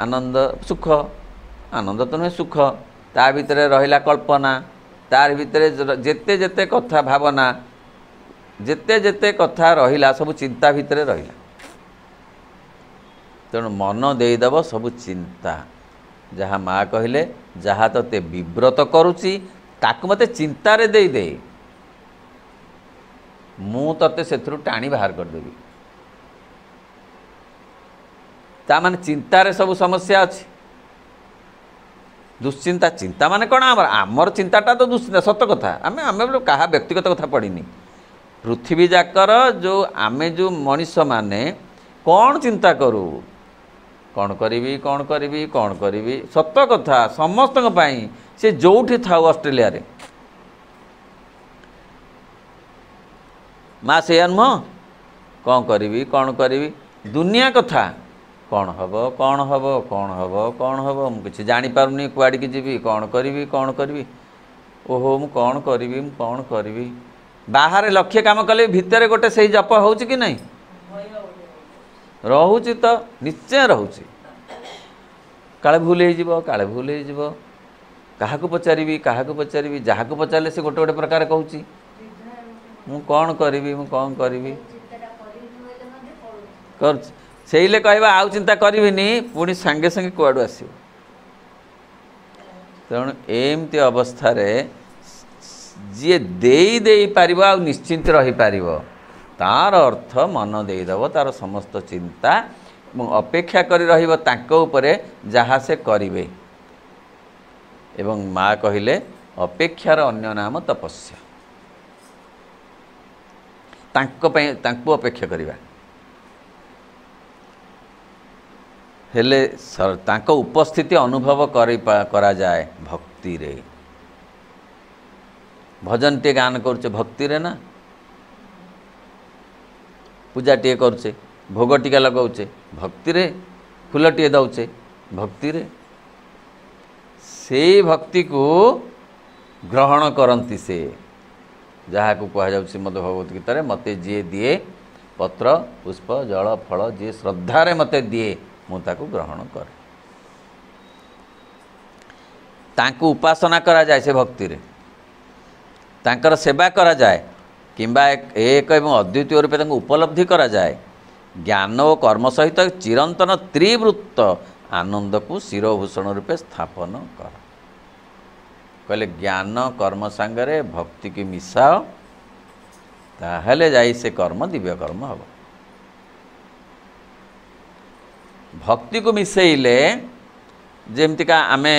आनंद सुख आनंद तो नुहे सुख ता भितरे रहिला कल्पना तार भितरे जेते जेते कथा भावना जेते जेते कथा रहिला सब चिंता भितरे रहिला तेणु मन देदब सब चिंता जहाँ माँ कहले जहाँ ते विव्रत करुची ताकु मते चिंता रे दे दे मु तते सेथरु टाणी बाहर कर देबी ता माने चिंता रे सब समस्या अछि दुश्चिंता चिंता माने कौन आमर चिंताटा तो दुश्चिंता सत कथा आम आम क्या व्यक्तिगत कथा पढ़नी पृथ्वी जाकर जो आमे जो मनीष माने कौन चिंता करूँ कौन करी कौन करी कौन करी सत कथा समस्त से जोठी था ऑस्ट्रेलिया रे माँ से नुह कौन करी दुनिया कथा कौन हम कौन हम कौन हम कौन हम मुझे जापारूनी कुआड़ की जी कौन करी ओहो मु कौन करी बाहर लक्ष्य काम कले भितर गोटे से जप हो कि नहीं रोचे तो निश्चय रोचे काले भूल हो काले भूल हो क्या पचारि जहाँ को पचारे से गोटे गोटे प्रकार कहूँ मु कौन करी कर से कहवा आउ चिंता करी पुणी सांगे सांगे कुआड़ू आस तेणु एमती अवस्था जी दे पार आ निश्चिंत रही पार तार अर्थ मन देदेव तार समस्त चिंता अपेक्षा करी रहिबो तांको उपरे जहाँ से करिवे एवं माँ कहिले अपेक्षार अन्य नाम तपस्या तांको अपेक्षा करिबा हेले तांको उपस्थिति अनुभव करा जाए भक्ति रे भजन टे गान करछे भक्ति रे ना पूजा टे करछे भोग टिका लगाउछे भक्ति रे फूल टे दउछे भक्ति रे से भक्ति को ग्रहण करती से जहाँ को कह जाउछे मद भगवत गीता रे मते जे दिए पत्र पुष्प जल फल जे श्रद्धा रे मते दिए मु ताकू ग्रहण करे तांकू उपासना करा जाए से भक्ति रे तांकर सेवा करा जाए किंबा एक एवं अद्वितीय रूपे तांको उपलब्धि करा जाए ज्ञान और कर्म सहित चिरंतन त्रिवृत्त आनंद को शिरोभूषण रूपे स्थापन कर कहले ज्ञान कर्म सांगरे भक्ति की मिसाओ ताहले जाई से कर्म दिव्य कर्म हम भक्ति को मिसेइले जेमतिका आमे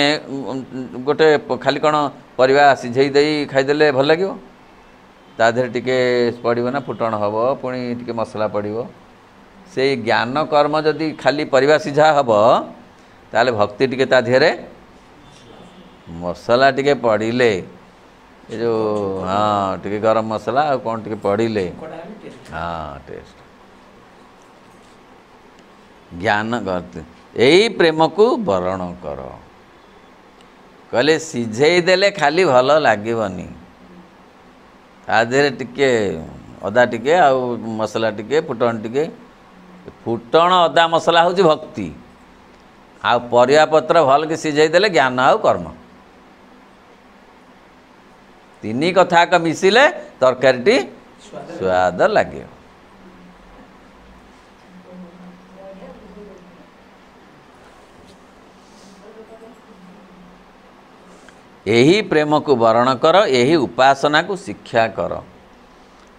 गोटे खाली कौन परिवा सिझे दे खाईदे भल लगे ता देहरे टिके पड़ो ना फुटण हम पुणी टिके मसला पड़ो से ज्ञान कर्म जदि खाली परिवा सिझा हम ताले भक्ति टिके ता देहरे मसला टिके पड़िले ये जो हाँ टिके गरम मसला आ कौन टिके पड़िले हाँ टेस्ट ज्ञान करते यही प्रेम को वरण कर कहले सिझे देले खाली भल लगनी आधे टिके अदा टिके आउ मसला टिके फुटण टिके फुटण अदा मसला हूँ भक्ति आ परिया पत्र भल के सिझे देले ज्ञान आउ कर्म तीन कथा मिसिले तरकारी स्वाद लगे यही प्रेम को वर्ण कर यही उपासना को शिक्षा कर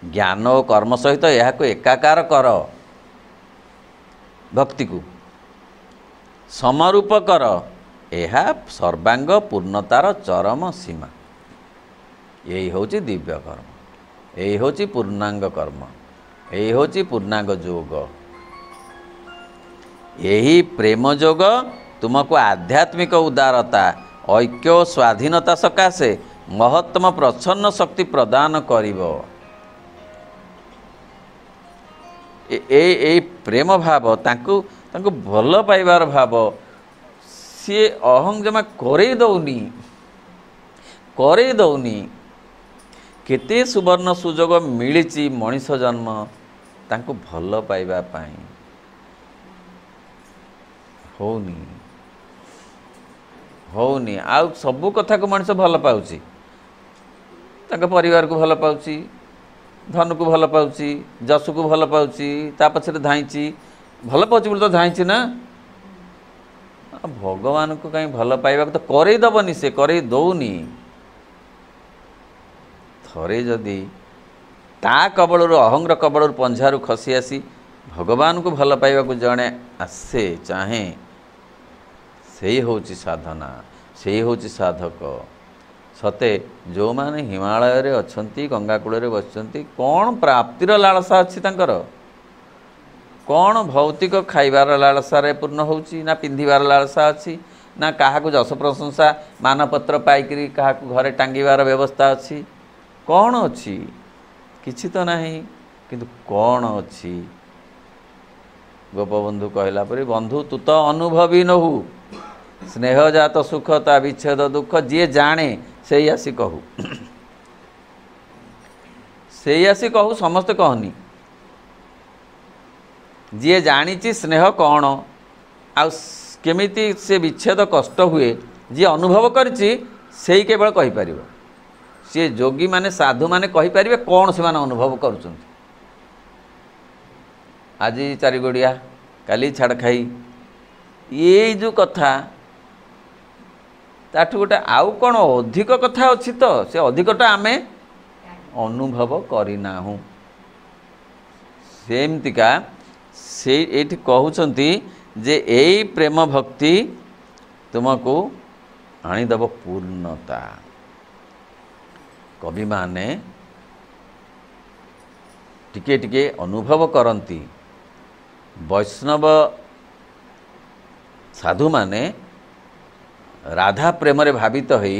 ज्ञान और कर्म सहित यह को एकाकार कर भक्ति को समरूप कर यह सर्वांग पूर्णतार चरम सीमा यही होची दिव्य कर्म यही होची पूर्णांग कर्म यही होची पूर्णांग जोग यही प्रेम जोग तुमको आध्यात्मिक उदारता ऐक्य स्वाधीनता सकाशे महत्तम प्रच्छन्न शक्ति प्रदान करिवो ए प्रेम भाव तांको भल पाइबार भाव सी अहं जमा करे दौनी केते सुवर्ण सुजोग मिली मनीष जन्म तांको भल पाइबा पाई होनी आ सबू कथा को मनीष भल पाउची तांको परिवार को भल पाउची धन को भल पाउची जस को भल पाउची ता पछरे धाईची भल पाउची बोल तो धाईची ना भगवान को कहीं भल पाइबा तो करे दबनी से करे दौनी थरे जदि ता कबल अहंग्र कबल पंझारू खसी आसी भगवान को भल पाइबा को जड़े आसे चाहे से होची साधना ସେଇ ହେଉଛି ସାଧକ। ସତେ ଯେଉଁମାନେ ହିମାଳୟରେ ଅଛନ୍ତି, ଗଙ୍ଗା କୂଳରେ ବସିଛନ୍ତି, କ'ଣ ପ୍ରାପ୍ତିର ଲାଳସା ଅଛି ତାଙ୍କର? କ'ଣ ଭୌତିକ ଖାଇବାର ଲାଳସାରେ ପୂର୍ଣ୍ଣ ହେଉଛି, ନା ପିନ୍ଧିବାର ଲାଳସା ଅଛି, ନା କାହାକୁ ଯଶ ପ୍ରଶଂସା ମାନପତ୍ର ପାଇକରି କାହାକୁ ଘରେ ଟାଙ୍ଗିବାର ବ୍ୟବସ୍ଥା ଅଛି? କ'ଣ ଅଛି? କିଛି ତ ନାହିଁ। କିନ୍ତୁ କ'ଣ ଅଛି? ଗୋପବନ୍ଧୁ କହିଲା ପରି, ବନ୍ଧୁ ତୁ ତ ଅନୁଭବୀ ନହୁ, ସ୍ନେହଜାତ ସୁଖ ତା ବିଚ୍ଛେଦ ଦୁଃଖ, ଯିଏ ଜାଣେ ସେଇ ଆସି କହୁ। ସେଇ ଆସି କହୁ, ସମସ୍ତେ କହନି। ଯିଏ ଜାଣିଛି ସ୍ନେହ କ'ଣ ଆଉ କେମିତି ସେ ବିଚ୍ଛେଦ କଷ୍ଟ ହୁଏ, ଯିଏ ଅନୁଭବ କରିଛି ସେଇ କେବଳ କହିପାରିବ। ସିଏ ଯୋଗୀମାନେ ସାଧୁମାନେ କହିପାରିବେ କ'ଣ ସେମାନେ ଅନୁଭବ କରୁଛନ୍ତି। ଆଜି ଚାରିଗୋଡ଼ିଆ, କାଲି ଛାଡ଼ଖାଇ, ଏଇ ଯେଉଁ କଥା, ତାଠୁ ଗୋଟେ ଆଉ କ'ଣ ଅଧିକ କଥା ଅଛି? ତ ସେ ଅଧିକଟା ଆମେ ଅନୁଭବ କରିନାହୁଁ। ସେମିତିକା ସେଇ ଏଇଠି କହୁଛନ୍ତି ଯେ ଏଇ ପ୍ରେମ ଭକ୍ତି ତୁମକୁ ଆଣିଦେବ ପୂର୍ଣ୍ଣତା। କବିମାନେ ଟିକେ ଟିକେ ଅନୁଭବ କରନ୍ତି। ବୈଷ୍ଣବ ସାଧୁମାନେ ରାଧା ପ୍ରେମରେ ଭାବିତ ହୋଇ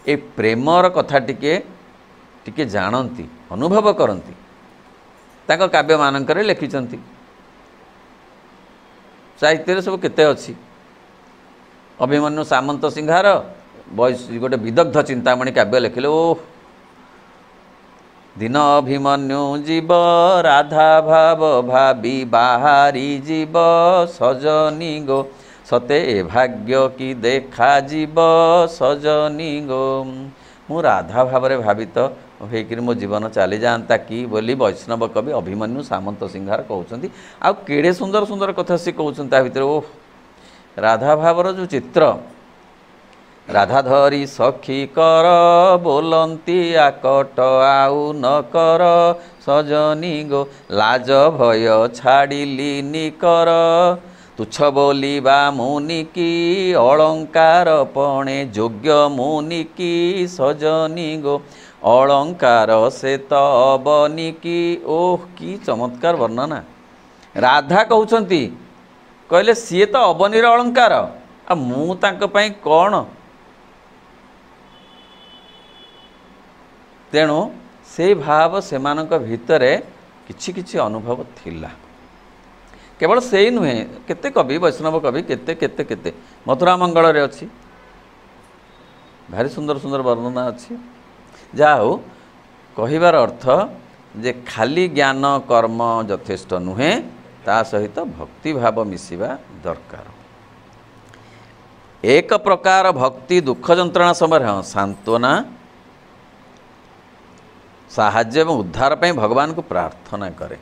ଏ ପ୍ରେମର କଥା ଟିକେ ଟିକେ ଜାଣନ୍ତି, ଅନୁଭବ କରନ୍ତି। ତାଙ୍କ କାବ୍ୟମାନଙ୍କରେ ଲେଖିଛନ୍ତି। ସାହିତ୍ୟରେ ସବୁ କେତେ ଅଛି। ଅଭିମନ୍ୟୁ ସାମନ୍ତ ସିଂହାର ଗୋଟେ ବିଦଗ୍ଧ ଚିନ୍ତାମଣି କାବ୍ୟ ଲେଖିଲେ, ଓ ଦିନ ଅଭିମନ୍ୟୁ ଯିବ ରାଧା ଭାବ ଭାବି ବାହାରି ଯିବ ସଜନୀ ଗୋ, ସତେ ଏ ଭାଗ୍ୟ କି ଦେଖାଯିବ ସଜନୀ ଗୋ। ମୁଁ ରାଧା ଭାବରେ ଭାବିତ ହେଇକରି ମୋ ଜୀବନ ଚାଲିଯାଆନ୍ତା କି ବୋଲି ବୈଷ୍ଣବ କବି ଅଭିମନ୍ୟୁ ସାମନ୍ତ ସିଂହାର କହୁଛନ୍ତି। ଆଉ କେଡ଼େ ସୁନ୍ଦର ସୁନ୍ଦର କଥା ସେ କହୁଛନ୍ତି ତା ଭିତରେ। ଓ ରାଧା ଭାବର ଯେଉଁ ଚିତ୍ର, ରାଧା ଧରି ସଖୀ କର ବୋଲନ୍ତି ଆକଟ ଆଉ ନ କର ସଜନୀ ଗୋ, ଲାଜ ଭୟ ଛାଡ଼ିଲି ନିକର, ତୁଚ୍ଛ ବୋଲିବା ମୁନିକି ଅଳଙ୍କାର ପଣେ ଯୋଗ୍ୟ ମୁନିକି ସଜନୀ ଗୋ, ଅଳଙ୍କାର ସେ ତ ଅବନିକି। ଓଃ କି ଚମତ୍କାର ବର୍ଣ୍ଣନା। ରାଧା କହୁଛନ୍ତି, କହିଲେ ସିଏ ତ ଅବନୀର ଅଳଙ୍କାର, ଆଉ ମୁଁ ତାଙ୍କ ପାଇଁ କ'ଣ? ତେଣୁ ସେଇ ଭାବ ସେମାନଙ୍କ ଭିତରେ କିଛି କିଛି ଅନୁଭବ ଥିଲା। କେବଳ ସେଇ ନୁହେଁ, କେତେ କବି, ବୈଷ୍ଣବ କବି କେତେ କେତେ କେତେ। ମଥୁରା ମଙ୍ଗଳରେ ଅଛି, ଭାରି ସୁନ୍ଦର ସୁନ୍ଦର ବର୍ଣ୍ଣନା ଅଛି। ଯାହା ହଉ, କହିବାର ଅର୍ଥ ଯେ ଖାଲି ଜ୍ଞାନ କର୍ମ ଯଥେଷ୍ଟ ନୁହେଁ, ତା ସହିତ ଭକ୍ତିଭାବ ମିଶିବା ଦରକାର। ଏକ ପ୍ରକାର ଭକ୍ତି ଦୁଃଖ ଯନ୍ତ୍ରଣା ସମୟରେ ସାନ୍ତ୍ୱନା, ସାହାଯ୍ୟ ଏବଂ ଉଦ୍ଧାର ପାଇଁ ଭଗବାନଙ୍କୁ ପ୍ରାର୍ଥନା କରେ।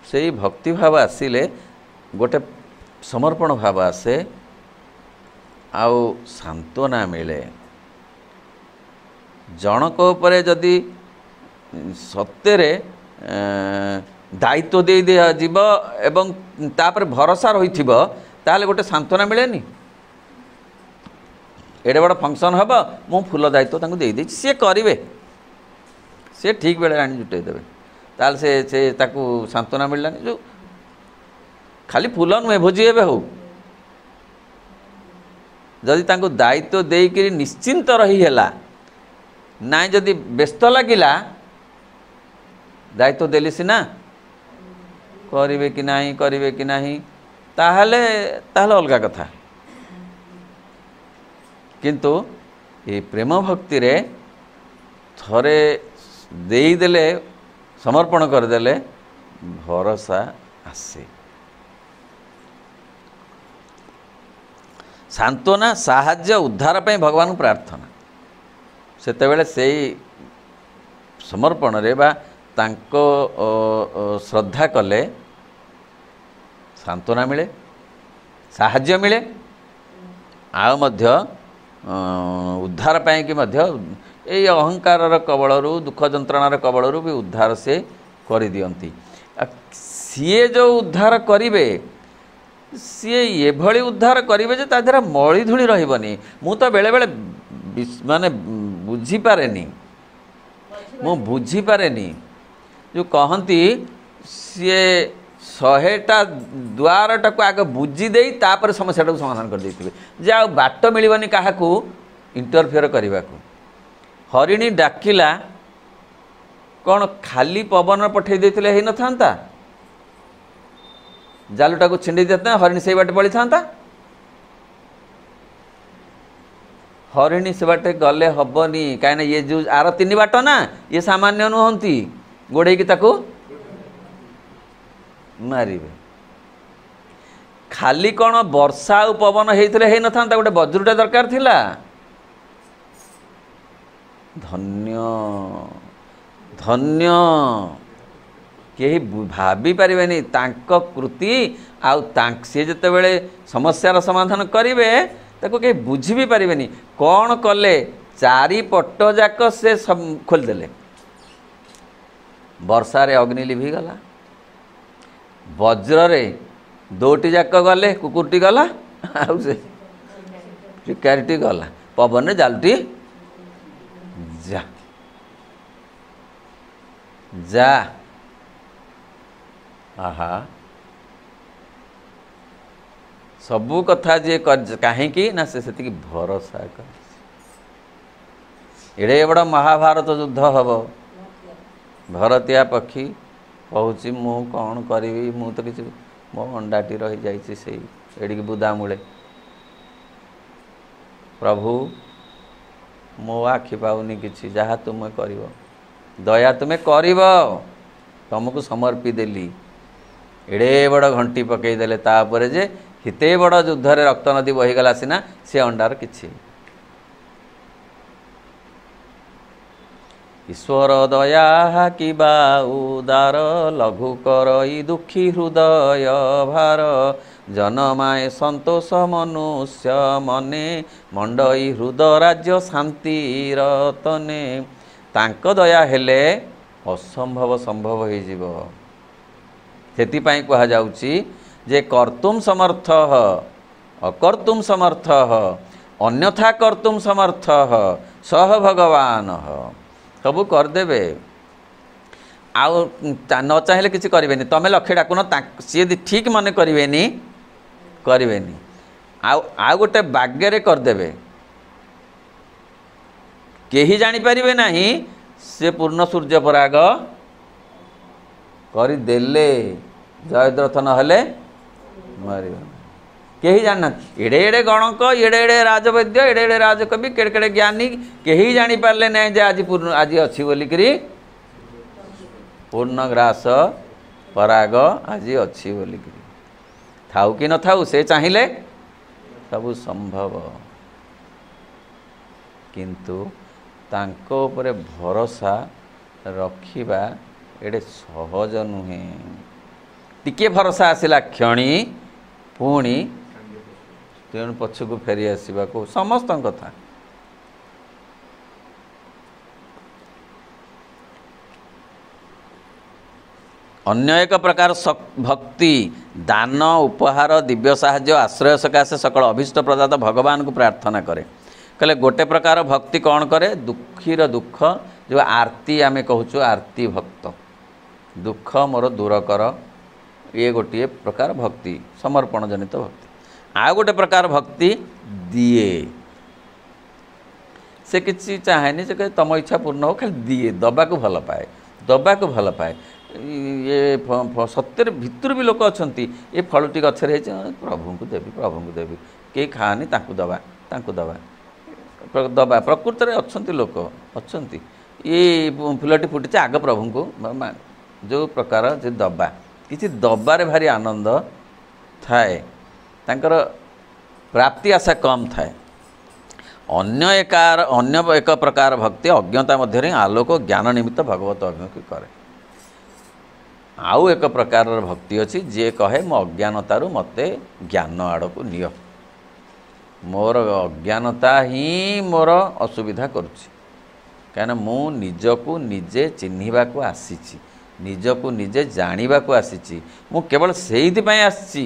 ସେଇ ଭକ୍ତିଭାବ ଆସିଲେ ଗୋଟେ ସମର୍ପଣ ଭାବ ଆସେ, ଆଉ ସାନ୍ତ୍ୱନା ମିଳେ। ଜଣକ ଉପରେ ଯଦି ସତ୍ୟରେ ଦାୟିତ୍ୱ ଦେଇ ଦିଆଯିବ ଏବଂ ତାପରେ ଭରସା ରହିଥିବ, ତାହେଲେ ଗୋଟେ ସାନ୍ତ୍ୱନା ମିଳେନି। ଏଡ଼େ ବଡ଼ ଫଙ୍କସନ୍ ହେବ, ମୁଁ ଫୁଲ ଦାୟିତ୍ୱ ତାଙ୍କୁ ଦେଇଦେଇଛି, ସିଏ କରିବେ, ସିଏ ଠିକ୍ ବେଳେ ଆଣି ଜୁଟେଇ ଦେବେ, ତାହେଲେ ସେ ତାକୁ ସାନ୍ତ୍ୱନା ମିଳିଲାନି। ଯେଉଁ ଖାଲି ଫୁଲ ନୁହେଁ, ଭୋଜି ଏବେ ହଉ, ଯଦି ତାଙ୍କୁ ଦାୟିତ୍ୱ ଦେଇକରି ନିଶ୍ଚିନ୍ତ ରହି ହେଲା, ନାଇଁ ଯଦି ବ୍ୟସ୍ତ ଲାଗିଲା, ଦାୟିତ୍ୱ ଦେଲି ସିନା କରିବେ କି ନାହିଁ, ତାହେଲେ ଅଲଗା କଥା। କିନ୍ତୁ ଏ ପ୍ରେମ ଭକ୍ତିରେ ଥରେ ଦେଇଦେଲେ, ସମର୍ପଣ କରିଦେଲେ ଭରସା ଆସେ। ସାନ୍ତ୍ୱନା, ସାହାଯ୍ୟ, ଉଦ୍ଧାର ପାଇଁ ଭଗବାନଙ୍କୁ ପ୍ରାର୍ଥନା। ସେତେବେଳେ ସେଇ ସମର୍ପଣରେ ବା ତାଙ୍କ ଶ୍ରଦ୍ଧା କଲେ ସାନ୍ତ୍ୱନା ମିଳେ, ସାହାଯ୍ୟ ମିଳେ, ଆଉ ମଧ୍ୟ ଉଦ୍ଧାର ପାଇଁକି ମଧ୍ୟ ଏଇ ଅହଙ୍କାରର କବଳରୁ, ଦୁଃଖ ଯନ୍ତ୍ରଣାର କବଳରୁ ବି ଉଦ୍ଧାର ସେ କରିଦିଅନ୍ତି। ସିଏ ଯେଉଁ ଉଦ୍ଧାର କରିବେ, ସିଏ ଏଭଳି ଉଦ୍ଧାର କରିବେ ଯେ ତା ଦେହରେ ମଳି ଧୂଳି ରହିବନି। ମୁଁ ତ ବେଳେବେଳେ ମାନେ ବୁଝିପାରେନି ଯେଉଁ କହନ୍ତି ସିଏ 100ଟା ଦ୍ୱାରଟାକୁ ଆଗ ବୁଝି ଦେଇ ତାପରେ ସମସ୍ୟାଟାକୁ ସମାଧାନ କରିଦେଇଥିବେ ଯେ ଆଉ ବାଟ ମିଳିବନି କାହାକୁ ଇଣ୍ଟରଫିୟର କରିବାକୁ। ହରିଣୀ ଡାକିଲା କ'ଣ ଖାଲି ପବନ ପଠେଇ ଦେଇଥିଲେ ହେଇନଥାନ୍ତା? ଜାଲଟାକୁ ଛିଣ୍ଡେଇ ଦେଇଥାନ୍ତା, ହରିଣୀ ସେଇ ବାଟେ ପଳିଥାନ୍ତା। ହରିଣୀ ସେ ବାଟେ ଗଲେ ହବନି, କାହିଁକିନା ଇଏ ଯେଉଁ ଆର 3 ବାଟ ନା, ଇଏ ସାମାନ୍ୟ ନୁହନ୍ତି, ଗୋଡ଼େଇକି ତାକୁ ମାରିବେ। ଖାଲି କ'ଣ ବର୍ଷା ଆଉ ପବନ ହେଇଥିଲେ ହେଇନଥାନ୍ତା, ଗୋଟେ ବଜ୍ରଟା ଦରକାର ଥିଲା। ଧନ୍ୟ ଧନ୍ୟ କେହି ଭାବି ପାରିବେନି ତାଙ୍କ କୃତି ଆଉ ସିଏ ଯେତେବେଳେ ସମସ୍ୟାର ସମାଧାନ କରିବେ ତାକୁ କେହି ବୁଝି ବି ପାରିବେନି। କ'ଣ କଲେ? ଚାରିପଟ ଯାକ ସେ ଖୋଲିଦେଲେ। ବର୍ଷାରେ ଅଗ୍ନି ଲିଭିଗଲା, ବଜ୍ରରେ 2ଟି ଯାକ ଗଲେ, କୁକୁରଟି ଗଲା ଆଉ ସେ ଶିକାରୀଟି ଗଲା, ପବନରେ ଜାଲଟି ଯା ଯା। ଆହା, ସବୁ କଥା ଯିଏ କାହିଁକି ନା ସେ ସେତିକି ଭରସା କରିଛି। ଏଡ଼େ ବଡ଼ ମହାଭାରତ ଯୁଦ୍ଧ ହବ, ଭରତିଆ ପକ୍ଷୀ କହୁଛି ମୁଁ କ'ଣ କରିବି, ମୁଁ ତ କିଛି, ମୋ ଅଣ୍ଡାଟି ରହିଯାଇଛି ସେଇ ଏଡ଼ିକି ବୁଦାମୂଳେ। ପ୍ରଭୁ ମୋ ଆଖି ପାଉନି କିଛି, ଯାହା ତୁମେ କରିବ, ଦୟା ତୁମେ କରିବ, ତମକୁ ସମର୍ପି ଦେଲି। ଏଡ଼େ ବଡ଼ ଘଣ୍ଟି ପକାଇଦେଲେ ତାପରେ ଯେ ହିତେ ବଡ଼ ଯୁଦ୍ଧରେ ରକ୍ତ ନଦୀ ବହିଗଲା ସିନା, ସେ ଅଣ୍ଡାର କିଛି। ଈଶ୍ୱର ଦୟା କିବା ଉଦାର, ଲଘୁ କରଇ ଦୁଃଖୀ ହୃଦୟ ଭାର, ଜନମାଏ ସନ୍ତୋଷ ମନୁଷ୍ୟ ମନେ, ମଣ୍ଡଇ ହୃଦ ରାଜ୍ୟ ଶାନ୍ତିର ତନେ। ତାଙ୍କ ଦୟା ହେଲେ ଅସମ୍ଭବ ସମ୍ଭବ ହେଇଯିବ। ସେଥିପାଇଁ କୁହାଯାଉଛି ଯେ କର୍ତ୍ତୁମ୍ ସମର୍ଥ ଅକର୍ତ୍ତୁମ୍ ସମର୍ଥ ଅନ୍ୟଥା କର୍ତ୍ତୁମ୍ ସମର୍ଥ ସହ ଭଗବାନ। ସବୁ କରିଦେବେ, ଆଉ ନ ଚାହିଁଲେ କିଛି କରିବେନି। ତମେ ଲକ୍ଷ୍ୟ ଡାକୁନ, ସିଏ ଯଦି ଠିକ୍ ମନେ କରିବେନି ଆଉ ଗୋଟେ ବାଗ୍ୟରେ କରିଦେବେ, କେହି ଜାଣିପାରିବେ ନାହିଁ ସେ ପୂର୍ଣ୍ଣ ସୂର୍ଯ୍ୟ ପରାଗ କରିଦେଲେ। ଜୟଦ୍ରଥ ନହେଲେ ମରିବ, କେହି ଜାଣିନାହାନ୍ତି। ଏଡ଼େ ଏଡ଼େ ଗଣକ, ଏଡ଼େ ଏଡ଼େ ରାଜବୈଦ୍ୟ, ଏଡ଼େ ଏଡ଼େ ରାଜକବି, କେଡ଼େ କେଡ଼େ ଜ୍ଞାନୀ, କେହି ଜାଣିପାରିଲେ ନାହିଁ ଯେ ଆଜି ଅଛି ବୋଲିକିରି, ପୂର୍ଣ୍ଣ ଗ୍ରାସ ପରାଗ ଆଜି ଅଛି ବୋଲିକିରି। ଥାଉ କି ନଥାଉ, ସେ ଚାହିଁଲେ ସବୁ ସମ୍ଭବ। କିନ୍ତୁ ତାଙ୍କ ଉପରେ ଭରସା ରଖିବା ଏଡ଼େ ସହଜ ନୁହେଁ। ଟିକିଏ ଭରସା ଆସିଲା କ୍ଷଣି, ପୁଣି ତେଣୁ ପଛକୁ ଫେରି ଆସିବାକୁ ସମସ୍ତଙ୍କ କଥା। ଅନ୍ୟ ଏକ ପ୍ରକାର ଭକ୍ତି ଦାନ, ଉପହାର, ଦିବ୍ୟ ସାହାଯ୍ୟ, ଆଶ୍ରୟ ସକାଶେ ସକଳ ଅଭୀଷ୍ଟ ପ୍ରଦାତ ଭଗବାନଙ୍କୁ ପ୍ରାର୍ଥନା କରେ। କହିଲେ ଗୋଟେ ପ୍ରକାର ଭକ୍ତି କ'ଣ କରେ? ଦୁଃଖୀର ଦୁଃଖ, ଯେଉଁ ଆରତି ଆମେ କହୁଛୁ, ଆରତି ଭକ୍ତ, ଦୁଃଖ ମୋର ଦୂର କର, ଇଏ ଗୋଟିଏ ପ୍ରକାର ଭକ୍ତି, ସମର୍ପଣ ଜନିତ ଭକ୍ତି। ଆଉ ଗୋଟେ ପ୍ରକାର ଭକ୍ତି ଦିଏ, ସେ କିଛି ଚାହେଁନି, ସେ କହେ ତମ ଇଚ୍ଛା ପୂର୍ଣ୍ଣ ହଉ, ଖାଲି ଦିଏ, ଦବାକୁ ଭଲ ପାଏ, ଦବାକୁ ଭଲ ପାଏ। ଇଏ ସତ୍ୟରେ ଭିତରୁ ବି ଲୋକ ଅଛନ୍ତି, ଏ ଫଳଟି ଗଛରେ ହେଇଛି, ପ୍ରଭୁଙ୍କୁ ଦେବି, ପ୍ରଭୁଙ୍କୁ ଦେବି, କେହି ଖାଆନି, ତାଙ୍କୁ ଦେବା, ତାଙ୍କୁ ଦେବା ଦେବା। ପ୍ରକୃତରେ ଅଛନ୍ତି ଲୋକ, ଅଛନ୍ତି, ଏ ଫୁଲଟି ଫୁଟିଛି, ଆଗ ପ୍ରଭୁଙ୍କୁ, ଯେଉଁ ପ୍ରକାର ଯେ ଦବା, କିଛି ଦବାରେ ଭାରି ଆନନ୍ଦ ଥାଏ, ତାଙ୍କର ପ୍ରାପ୍ତି ଆଶା କମ୍ ଥାଏ। ଅନ୍ୟ ଏକ ପ୍ରକାର ଭକ୍ତି ଅଜ୍ଞତା ମଧ୍ୟରେ ଆଲୋକ ଜ୍ଞାନ ନିମିତ୍ତ ଭଗବତ ଅଭିମୁଖୀ କରେ। ଆଉ ଏକ ପ୍ରକାରର ଭକ୍ତି ଅଛି, ଯିଏ କହେ ମୋ ଅଜ୍ଞାନତାରୁ ମୋତେ ଜ୍ଞାନ ଆଡ଼କୁ ନିଅ, ମୋର ଅଜ୍ଞାନତା ହିଁ ମୋର ଅସୁବିଧା କରୁଛି, କାହିଁକିନା ମୁଁ ନିଜକୁ ନିଜେ ଚିହ୍ନିବାକୁ ଆସିଛି, ନିଜକୁ ନିଜେ ଜାଣିବାକୁ ଆସିଛି, ମୁଁ କେବଳ ସେଇଥିପାଇଁ ଆସିଛି।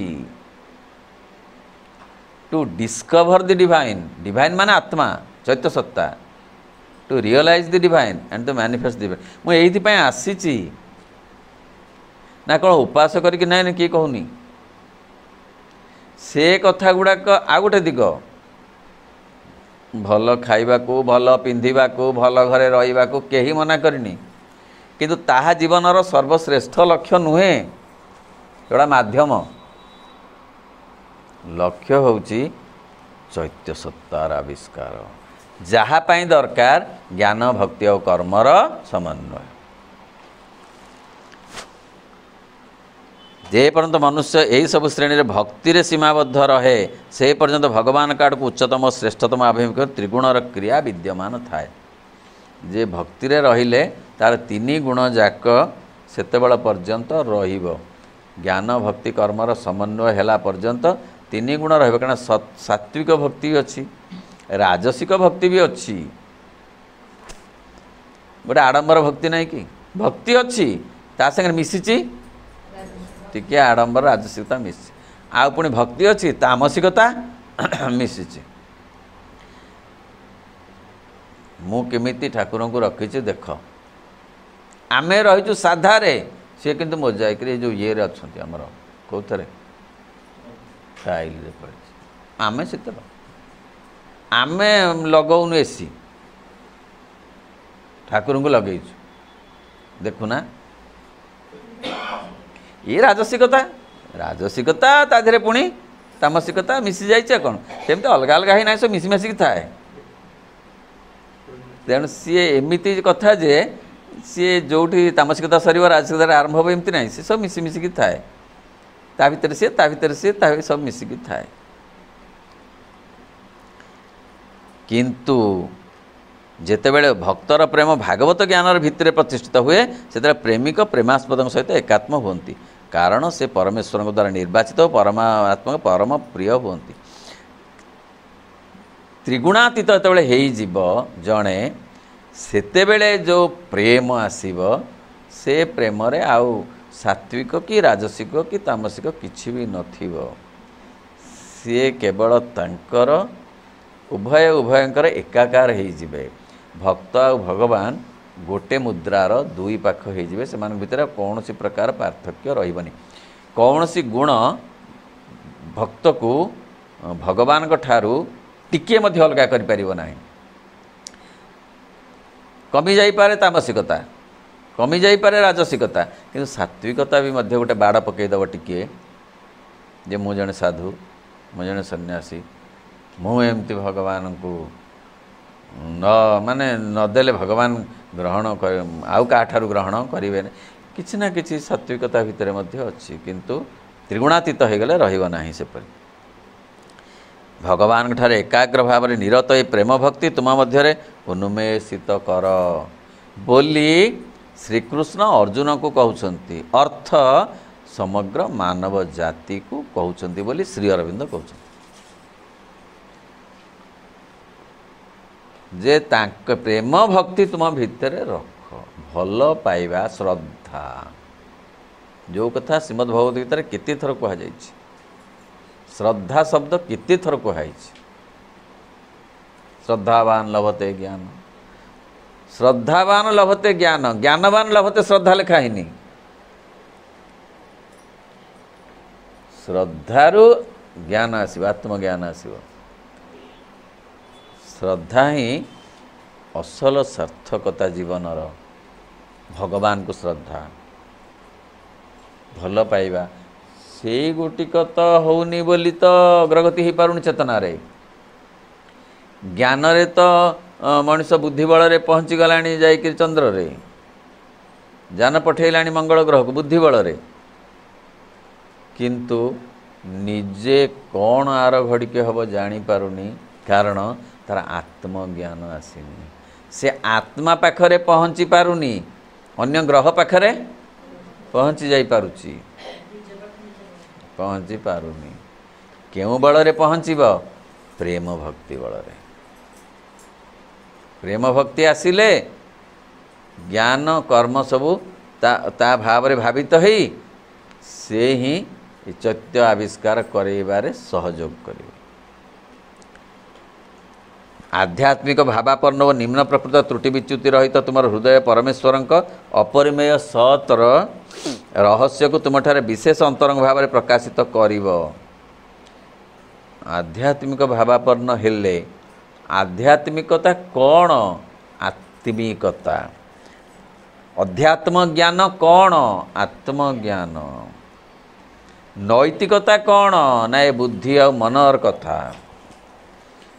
To discover the divine, divine माने आत्मा चैत्य सत्ता, to realise the divine and to manifest divine. मुझे ये आसी ना कौन उपास करके ना किए कहूनी से कथा गुड़ाक आ गोटे दिग भल खाइबा को भल पिंधिबा को भल घरे रहिबा को केही मना करनी, किंतु ताहा जीवनर सर्वश्रेष्ठ लक्ष्य नुहे, एटा माध्यम। लक्ष्य होउची चैत्य सत्तार आविष्कार, जहाँ पाई दरकार ज्ञान भक्ति और कर्मर समन्वय। जे पर्यंत मनुष्य यही सब श्रेणी रे भक्ति रे सीमाबद्ध रहे से पर्यंत भगवान का आड़क उच्चतम श्रेष्ठतम आभिमुख्य त्रिगुणर क्रिया विद्यमान थाए। जे भक्ति रे रहिले तार तीन गुण जाक सेतेबेल पर्यंत रहिबो, ज्ञान भक्ति कर्मर समन्वय हैला पर्यंत तीन गुण रहिबो। कारण सात्विक भक्ति भी अच्छी, राजसिक भक्ति भी अच्छी, गोटे आडंबर भक्ति नहीं कि भक्ति अच्छी ता संगे मिसिची टिके आडंबर राजसिकता मिसी, आ पुणी भक्ति अच्छी तामसिकता मिसिची। मु केमिति ठाकुर को रखी देख, आमे रहीचु साधारे, सी किंतु मोजाइक जो ये अच्छा आमर कौन टाइल पड़े आमे से आमे लगौनु एसी, ठाकुर को लगेचु देखुना। ये राजसिकता राजसिकता ता देहरे पुणी तामसिकता मिसी जाइए कौन सेमती अलग अलग ही ना सब मिसी मिसिक थाए। तेणु सी एमती कथा जे सी जो तामसिकता सर राजसिकता आरंभ हो एमती ना, सी सब मिसी मिसिक थाए, ता भीतर सी सब मिसिक थाए। किंतु जेतेबेले भक्तर प्रेम भागवत ज्ञान भितर प्रतिष्ठित हुए से प्रेमिक प्रेमास्पद सहित एकात्म हुंती, कारण से परमेश्वर द्वारा निर्वाचित परमात्मा परम प्रिय हुंती। त्रिगुणातीत जेतेबेले हेइजिव जणे सेतेबेले जो प्रेम आसीबो से प्रेम रे आउ सात्विक कि राजसिक कि तामसिक किछि भी नथिबो, सी केवल तांकर उभय उभयंकर एकाकार होइजिबे। भक्त और भगवान गोटे मुद्रार दुई पाख होइजिबे, सेमान भितर कौन सी प्रकार पार्थक्य रहिबनी। कौन सी गुण भक्त को भगवान को ठारू टिके मध्य अलगा करि परिबो नाही। कमी जाई पारे तामसिकता, कमी जाई पारे राजसिकता, किंतु सात्विकता भी मध्य गोटे बाड़ पकई दब टिके जे मु जने साधु मु जने सन्यासी मु एमती भगवान को न माने नदेले भगवान ग्रहण आउ काठारू ग्रहण करेंगे किसी ना किसी सात्विकता भितर मध्य अच्छी, किंतु त्रिगुणातीत हो गले रहिबो नाही। सेपरि भगवान ठारे एकाग्र भाव में निरत ये प्रेम भक्ति तुम मध्य उन्मेषित कर बोली श्रीकृष्ण अर्जुन को कहउछंती, अर्थ समग्र मानव जाति को कहउछंती बोली श्री अरविंद कहउछंती। जे तांक प्रेम भक्ति तुम भितर रख, भल पाइबा श्रद्धा जो कथा श्रीमद् भगवत गीता केते थर कह जाय, श्रद्धा शब्द केते थर कह, श्रद्धावान लभते ज्ञान, श्रद्धावान लभते ज्ञान, ज्ञानवान लभते श्रद्धा लिखा ही नहीं। श्रद्धारु ज्ञान आसो, आत्मज्ञान आसो। श्रद्धा ही असल सार्थकता जीवनर, भगवान को श्रद्धा भल पाइबा से गोटिक तो होनी बोली तो अग्रगति हो पारुनी चेतना रे। ज्ञान रे तो मनुष्य बुद्धि बल रे पहुँची गलानी जाइक चंद्र रे, जान पठेलानी मंगल ग्रह को बुद्धि बल रे, किंतु निजे कौन आर घड़िके हम जानी पारुनी, कारण तार आत्मज्ञान आसीनी। से आत्मा पाखरे पहुँची पारुनी, अन्य ग्रह पाखरे पहुँची जाई पारुची, पहुँची पारुनी। केउ बल रे पहुँचीब? प्रेम भक्ति बल रे। प्रेम भक्ति आसिले ज्ञान कर्म सबू ता भाव रे भावित होई से ही चैत्य आविष्कार करैबारे सहयोग करिवे। आध्यात्मिक भावापन्न और निम्न प्रकृत त्रुटि विच्युति रहित तुम हृदय परमेश्वर अपरिमेय सतर रहस्य को तुम ठारे विशेष अंतरंग भाव में प्रकाशित करिव। आध्यात्मिक भावापन्न हेले आध्यात्मिकता कौन? आत्मिकता। अध्यात्म ज्ञान कौन? आत्मज्ञान। नैतिकता कौन? ना ये बुद्धि और मनर कथा,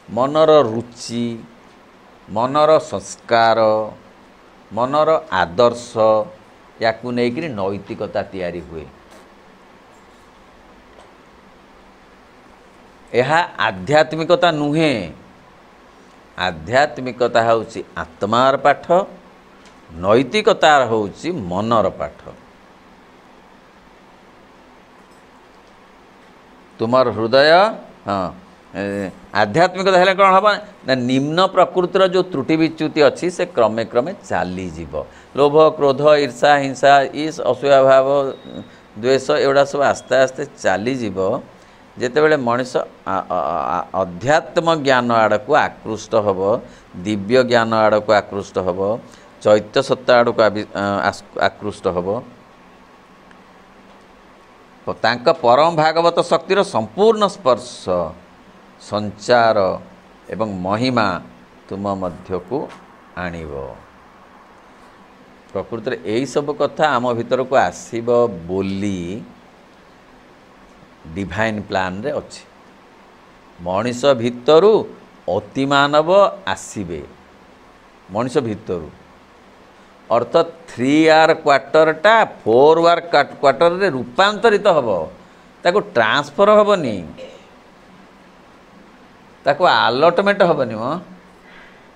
मनर रुचि, मनर संस्कार, मनर आदर्श या नहीं नैतिकता तैयारी हुए। यह आध्यात्मिकता नुहे। आध्यात्मिकता होची आत्मार पाठ, नैतिकता होची मनर पाठ। तुमर हृदय हाँ आध्यात्मिकता हेले कौन हम ना निम्न प्रकृतिर जो त्रुटि विच्युति अच्छी से क्रमे क्रमे चलीज। लोभ क्रोध ईर्षा हिंसा इस असूया भाव द्वेष एगुड़ा सब आस्ते आस्ते चलीज जितेबाला मनीष अध्यात्म ज्ञान आड़ को आकृष्ट हम, दिव्य ज्ञान आड़ को आकृष्ट हम, चैत्य सत्ता आड़ को आकृष्ट हम। तांका परम भागवत शक्तिर संपूर्ण स्पर्श संचार एवं महिमा तुम मध्य को आणिब। प्रकृति में यही सब कथा आम भीतर को आसीब बोली डिवाइन प्लान रे अच्छी। मनीष भितरु अतिमानव आसीबे, मनीष भितरु अर्थात 3R क्वार्टरटा 4R क्वार्टर रे रूपांतरित हम, ताको ट्रांसफर हेनी, ताको आलटमेंट हेनी म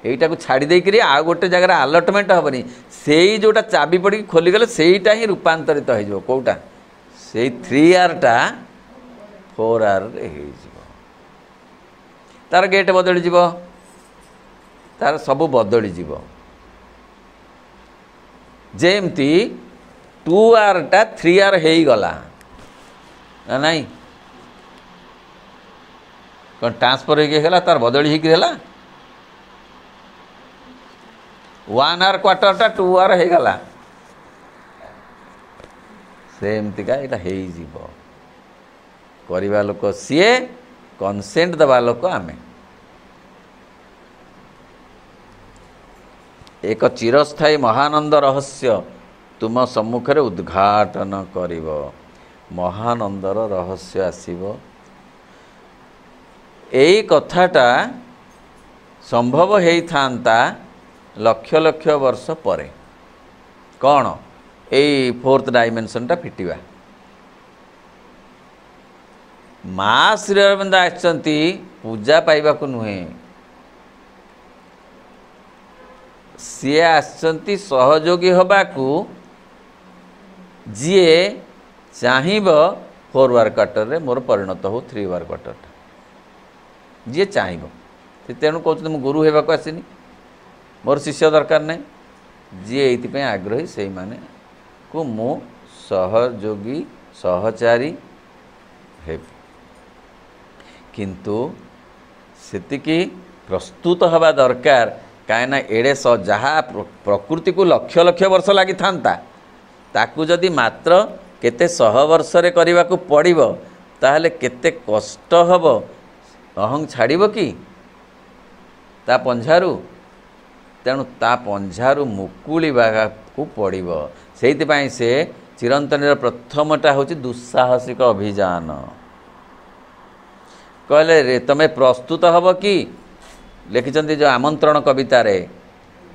यहीटा को छाड़ी देकरी आ गोटे जगह आलटमेंट हेनी। से जोटा चाबी पड़ी खोलीगले सेटा ही रूपांतरित हो कौटा से 3R टा 4R रे तार गेट बदली जीव, तार सब बदली जीव। जेमती 2R टा 3R हो गला ना नहीं कौन ट्रांसफर होगा तार बदली होगा 1R क्वार्टर टा 2R हो गला सेमती का यहाँ हो करवा लोक सीए कनसेंट दबा लोक आमे। एक चिरस्थायी महानंद रहस्य तुम सम्मुखें उद्घाटन करिव। महानंदर रहस्य आसीबो। एई कथाटा संभव हेइथांता लक्ष लक्ष वर्ष परे। कौन एई फोर्थ डायमेंशन टा फिटिवा। माँ श्री अरविंद आछंती पूजा पाइबा को नुहे, सी आछंती सहयोगी हबाकू जी चाहिब 4R क्वार्टर रे मोर परिणत हो 3R क्वार्टर जी चाहिब। तेणु कहते मुझे गुरु होगा आसनी, मोर शिष्य दरकार नहीं, जी ये आग्रही से माने को मु सहयोगी सहचारी हेबी। किंतु सेतिकी प्रस्तुत हवा दरकार कहीं एड़े जहाँ प्रकृति को लक्ष लक्ष वर्ष लगी था ताकू जदि मात्र केते 100 वर्ष रे करने को पड़िबो ताहले केते कष्ट हब। अहं छाड़िबो कि ता पंझारू, तेणु ता पंझारू मुकुलिबा को पड़िबो। सेइथिपाई से चिरंतन प्रथमटा होची दुस्साहसिक अभियान। कहले रे तमे प्रस्तुत हब कि लिखिं जो आमंत्रण कवितार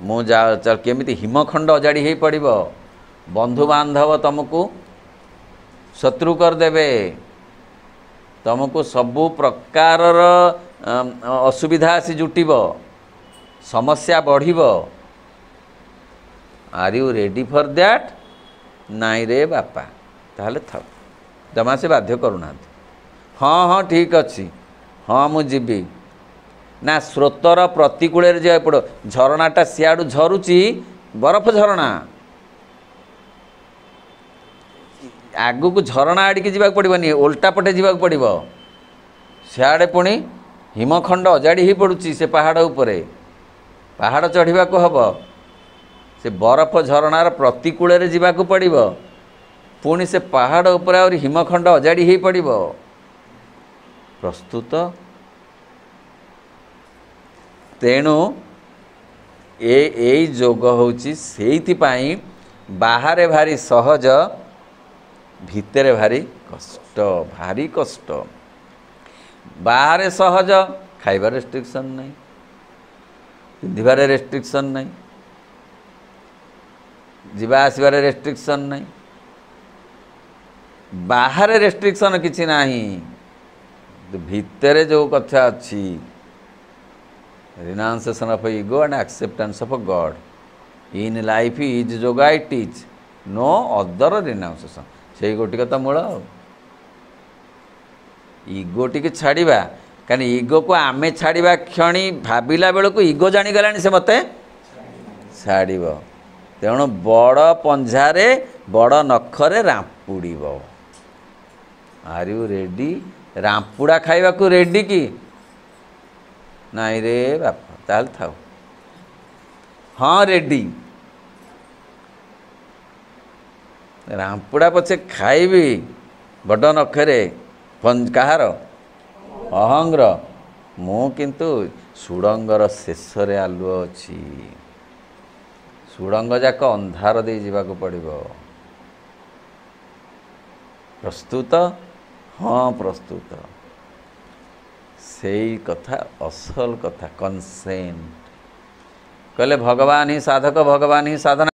मुझे केमिति हिमखंड अजाड़ी हो पड़ो, बंधु बांधव तुमको शत्रु करदेवे, तुमको सबु प्रकार असुविधा आसी जुटिब, समस्या बढ़िब। Are you ready for that? नाई रे बापा ताहले था जमा से बाध्य करूना। हाँ हाँ ठीक अच्छी, हाँ मुझी ना स्रोतर प्रतिकूल जा पड़ो। झरणाटा सियाड़ू झरुची बरफ झरणा, आगू को झरणा आड़ की जावाक पड़ोनी, ओल्टा पटे जावाक पड़ो। सियाड़े पुणी हिमखंड अजाड़ी ही पड़ुची से पहाड़ उपरे पहाड़ चढ़ा हम से बरफ झरणार प्रतिकूल जावाक पड़ो पुणी से पहाड़ उपर आ हिमखंड अजाड़ी ही पड़ो प्रस्तुत तेणु ए जोग होची सेइथिपाई बाहरे भारी सहज भितरे भारी कष्ट बाहरे सहज खाइबार रेस्ट्रिक्शन नहीं पिंधिबार रेस्ट्रिक्शन नहीं जीवा आसबार रेस्ट्रिक्शन नहीं बाहर रेस्ट्रिक्शन किसी नाही भितरे जो कथा अच्छी renunciation of ego and acceptance of God in life is yoga it is no other renunciation से गोटिक तो मूल ईगो टी छाड़ा कहीं ईगो को आमे छाड़ा क्षणी भाविला बेलू को ईगो जाणीगला से मत छाड़ तेणु बड़ पंझारे बड़ नखरे रांपुड़ आर यू रेडी रांपुड़ा खाइबा को रेडी कि नाई रे बापा ताल थाओ हाँ रेडी रांपुड़ा पछे खाइबी बड़ नखरे कहार अहंग्र मु किंतु सुड़ंगर शेषरे आलुओ अच्छी सुड़ंग जाक अंधार दे जावाक पड़िबो प्रस्तुत हाँ प्रस्तुत सेई कथा असल कथा कंसेंट कहले भगवान ही साधक भगवान ही साधना